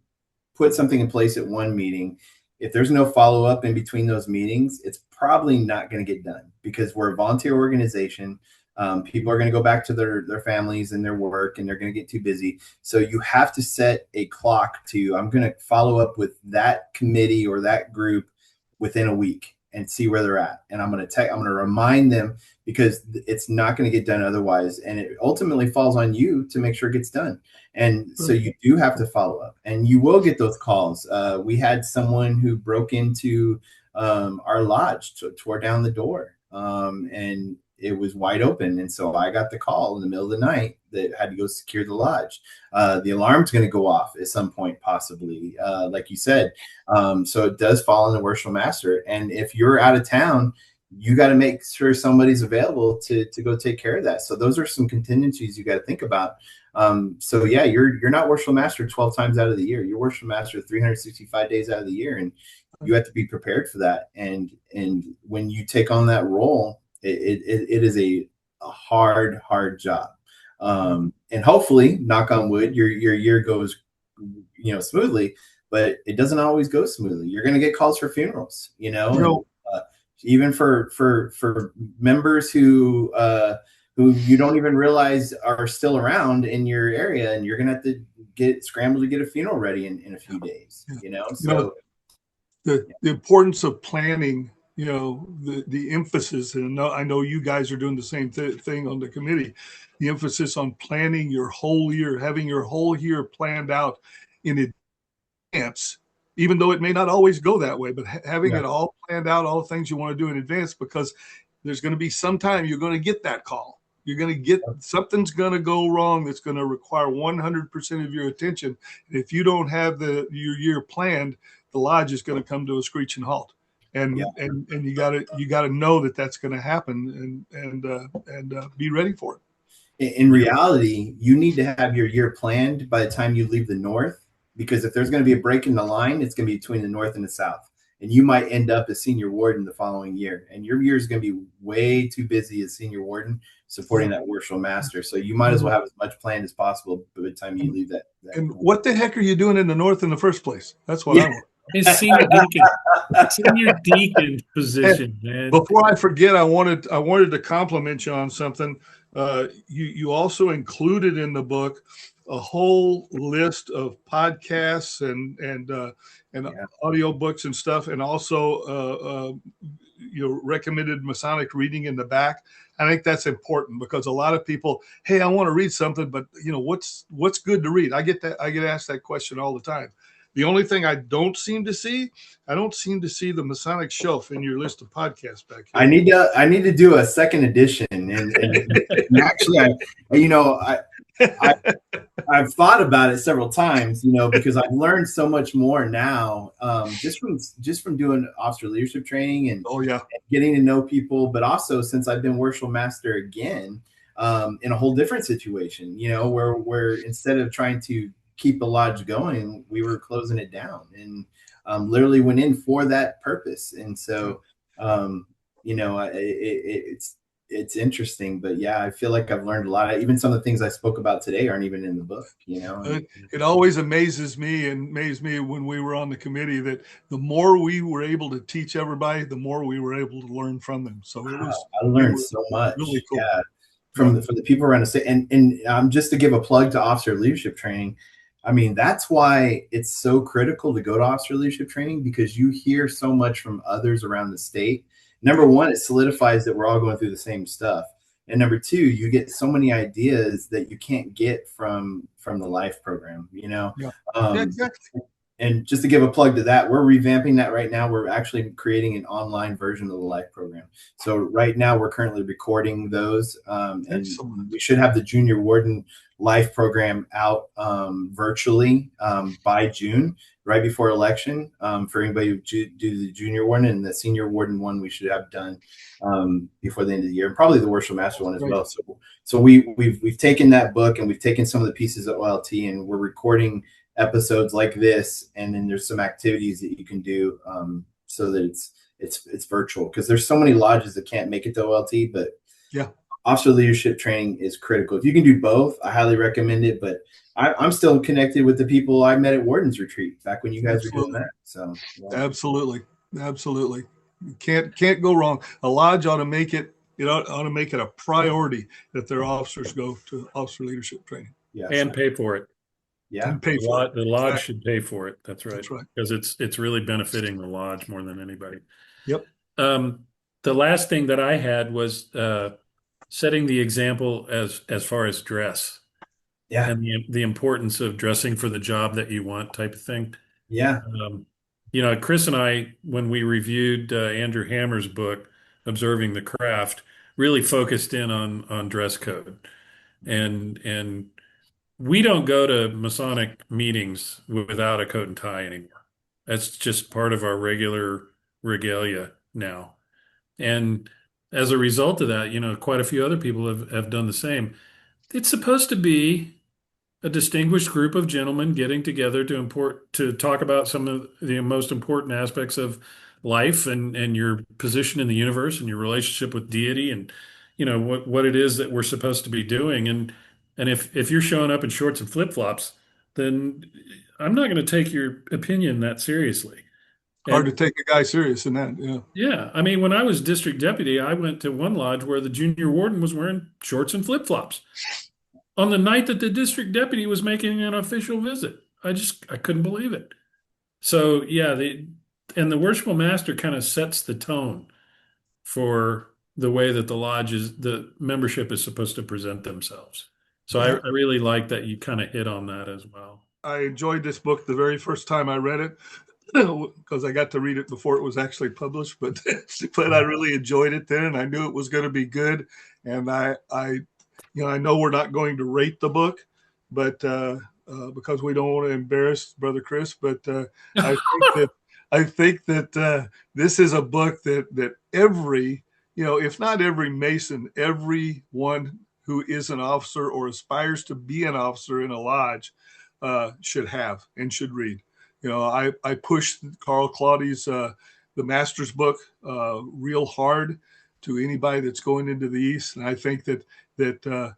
put something in place at one meeting, if there's no follow-up in between those meetings, it's probably not going to get done because we're a volunteer organization. People are going to go back to their families and their work, and they're going to get too busy. So you have to set a clock to, I'm going to follow up with that committee or that group within a week and see where they're at. And I'm going to remind them because it's not going to get done otherwise. And it ultimately falls on you to make sure it gets done. And so you do have to follow up, and you will get those calls. We had someone who broke into our lodge, tore down the door, and it was wide open. And so I got the call in the middle of the night that had to go secure the lodge. The alarm's going to go off at some point, possibly, like you said. So it does fall on the worshipful master. And if you're out of town, you got to make sure somebody's available to go take care of that. So those are some contingencies you got to think about. So yeah, you're not worshipful master 12 times out of the year. You're worshipful master 365 days out of the year, and you have to be prepared for that. And when you take on that role, it is a hard job. And hopefully, knock on wood, your year goes smoothly, but it doesn't always go smoothly. You're going to get calls for funerals, even for members who you don't even realize are still around in your area, and you're going to have to scramble to get a funeral ready in a few days, So the importance of planning, the emphasis, and I know you guys are doing the same thing on the committee, the emphasis on planning your whole year, having your whole year planned out in advance, even though it may not always go that way, but having it all planned out, all the things you want to do in advance, because there's going to be some time you're going to get that call. You're going to get something's going to go wrong that's going to require 100% of your attention. And if you don't have your year planned, the lodge is going to come to a screeching halt. And you got to know that that's going to happen and be ready for it. In reality, you need to have your year planned by the time you leave the north, because if there's going to be a break in the line, it's going to be between the north and the south. And you might end up as senior warden the following year. And your year is going to be way too busy as senior warden supporting that worshipful master. So you might as well have as much planned as possible by the time you leave that. And what the heck are you doing in the north in the first place? That's what I want. His senior deacon position, man. Before I forget, I wanted to compliment you on something. You also included in the book a whole list of podcasts and Yeah. audio books and stuff, and also recommended Masonic reading in the back. I think that's important because a lot of people, hey, I want to read something, but what's good to read? I get asked that question all the time. The only thing I don't seem to see the Masonic Shelf in your list of podcasts back here. I need to do a second edition, and actually, I've thought about it several times, because I've learned so much more now, just from doing officer leadership training and getting to know people, but also since I've been Worshipful Master again, in a whole different situation, where instead of trying to keep the lodge going, we were closing it down, and literally went in for that purpose. And so, it's interesting, but yeah, I feel like I've learned a lot. Even some of the things I spoke about today aren't even in the book, It always amazes me when we were on the committee that the more we were able to teach everybody, the more we were able to learn from them. So I learned so much. Really cool. Yeah. From the people around the state. And just to give a plug to officer leadership training, I mean, that's why it's so critical to go to officer leadership training, because you hear so much from others around the state. Number one, it solidifies that we're all going through the same stuff. And number two, you get so many ideas that you can't get from the life program, Yeah, exactly. And just to give a plug to that, we're revamping that right now. We're actually creating an online version of the life program. So right now we're currently recording those, and we should have the junior warden life program out virtually by June, right before election, for anybody who do the junior warden, and the senior warden one we should have done before the end of the year, and probably the Worshipful Master one as well. So we've taken that book, and we've taken some of the pieces of OLT, and we're recording episodes like this, and then there's some activities that you can do so that it's virtual, because there's so many lodges that can't make it to OLT, but officer leadership training is critical. If you can do both, I highly recommend it. But I'm still connected with the people I met at Warden's Retreat back when you guys were doing that. So absolutely you can't go wrong. A lodge ought to make it a priority that their officers go to officer leadership training. And pay for it. Yeah, and pay for it. The lodge should pay for it. That's right. That's right. Because it's really benefiting the lodge more than anybody. Yep. The last thing that I had was setting the example as far as dress. Yeah. And the importance of dressing for the job that you want, type of thing. Yeah. Chris and I, when we reviewed Andrew Hammer's book, Observing the Craft, really focused in on dress code. And we don't go to Masonic meetings without a coat and tie anymore. That's just part of our regular regalia now. And as a result of that, quite a few other people have done the same. It's supposed to be a distinguished group of gentlemen getting together to talk about some of the most important aspects of life and your position in the universe and your relationship with deity, and what it is that we're supposed to be doing. And if you're showing up in shorts and flip-flops, then I'm not going to take your opinion that seriously. Hard to take a guy serious in that. Yeah. Yeah. I mean, when I was district deputy, I went to one lodge where the junior warden was wearing shorts and flip-flops on the night that the district deputy was making an official visit. I couldn't believe it. So yeah, the Worshipful Master kind of sets the tone for the way that the membership is supposed to present themselves. So I really like that you kind of hit on that as well. I enjoyed this book the very first time I read it, because I got to read it before it was actually published, but I really enjoyed it then, and I knew it was going to be good. And I know we're not going to rate the book, but because we don't want to embarrass Brother Chris, but I think that this is a book that every, if not every Mason, everyone who is an officer or aspires to be an officer in a lodge should have and should read. I push Carl Claudy's The Master's book real hard to anybody that's going into the East, and I think that that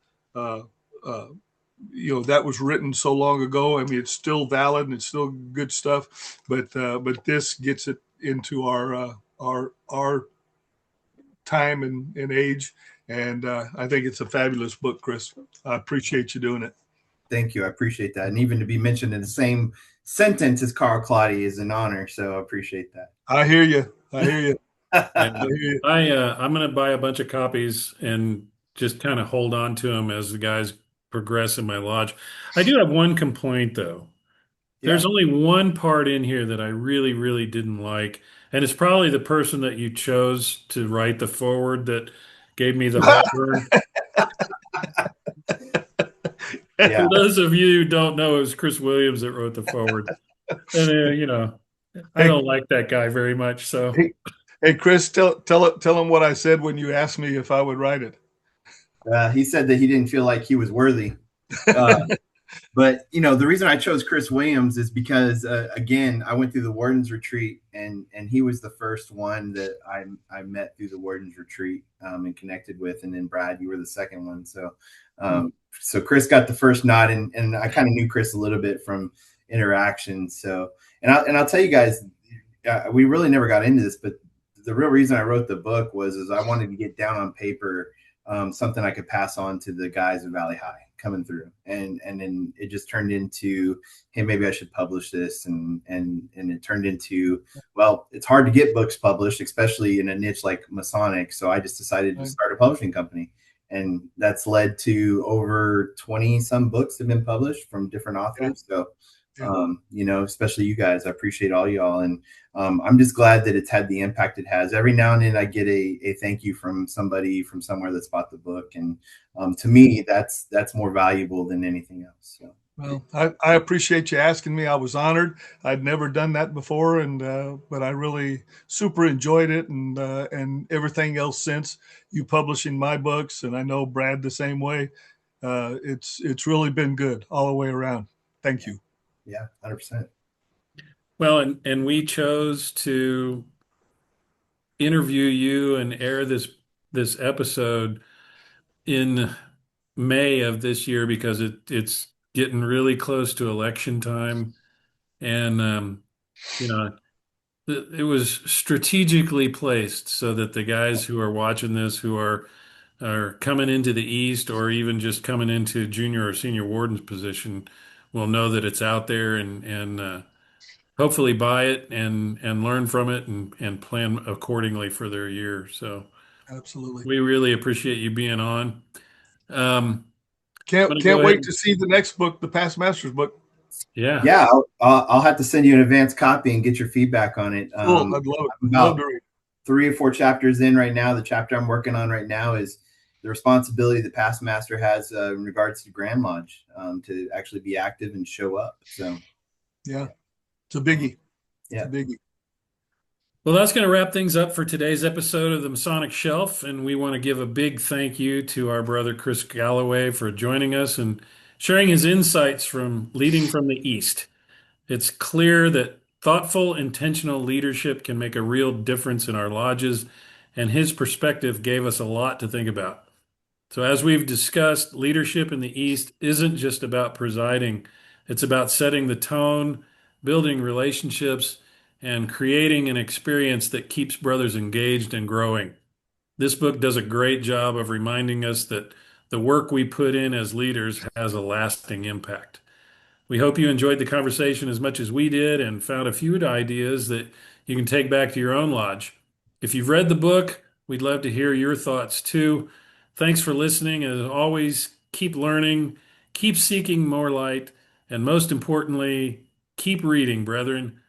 was written so long ago. I mean, it's still valid and it's still good stuff, but this gets it into our time and age, and I think it's a fabulous book, Chris. I appreciate you doing it. Thank you. I appreciate that. And even to be mentioned in the same sentence as Carl Claudia is an honor. So I appreciate that. I hear you. I hear you. Yeah. I hear you. I'm going to buy a bunch of copies and just kind of hold on to them as the guys progress in my lodge. I do have one complaint though. There's only one part in here that I really, really didn't like, and it's probably the person that you chose to write the foreword that gave me the heartburn. Yeah. For those of you who don't know, it was Chris Williams that wrote the foreword. And, I don't like that guy very much. So, Hey, Chris, tell him what I said when you asked me if I would write it. He said that he didn't feel like he was worthy. But, the reason I chose Chris Williams is because, again, I went through the Warden's Retreat, and he was the first one that I met through the Warden's Retreat and connected with. And then, Brad, you were the second one. So Chris got the first nod, and I kind of knew Chris a little bit from interaction. So, and I'll tell you guys, we really never got into this, but the real reason I wrote the book was I wanted to get down on paper something I could pass on to the guys at Valley High coming through, and then it just turned into, hey, maybe I should publish this, and it turned into, well, it's hard to get books published, especially in a niche like Masonic. So I just decided to start a publishing company, and that's led to over 20 some books have been published from different authors. So especially you guys, I appreciate all y'all, and I'm just glad that it's had the impact it has. Every now and then I get a thank you from somebody from somewhere that's bought the book, and to me that's more valuable than anything else. So. Well, I appreciate you asking me. I was honored. I'd never done that before, but I really super enjoyed it, and everything else since you publishing my books, and I know Brad the same way. It's really been good all the way around. Thank you. Yeah, 100%. Well, and we chose to interview you and air this episode in May of this year because it's getting really close to election time, and it was strategically placed so that the guys who are watching this, who are coming into the East or even just coming into junior or senior warden's position, will know that it's out there, and hopefully buy it and learn from it and plan accordingly for their year. So absolutely, we really appreciate you being on. Can't wait to see the next book, the Past Masters book. Yeah. I'll have to send you an advanced copy and get your feedback on it. Cool. I'd love it. I'm about 3 or 4 chapters in right now. The chapter I'm working on right now is the responsibility the Past Master has in regards to Grand Lodge to actually be active and show up. So, yeah, it's a biggie. Yeah. It's a biggie. Well, that's going to wrap things up for today's episode of the Masonic Shelf, and we want to give a big thank you to our brother Chris Galloway for joining us and sharing his insights from leading from the East. It's clear that thoughtful, intentional leadership can make a real difference in our lodges, and his perspective gave us a lot to think about. So as we've discussed, leadership in the East isn't just about presiding. It's about setting the tone, building relationships, and creating an experience that keeps brothers engaged and growing. This book does a great job of reminding us that the work we put in as leaders has a lasting impact. We hope you enjoyed the conversation as much as we did and found a few ideas that you can take back to your own lodge. If you've read the book, we'd love to hear your thoughts too. Thanks for listening. As always, keep learning, keep seeking more light, and most importantly, keep reading, brethren.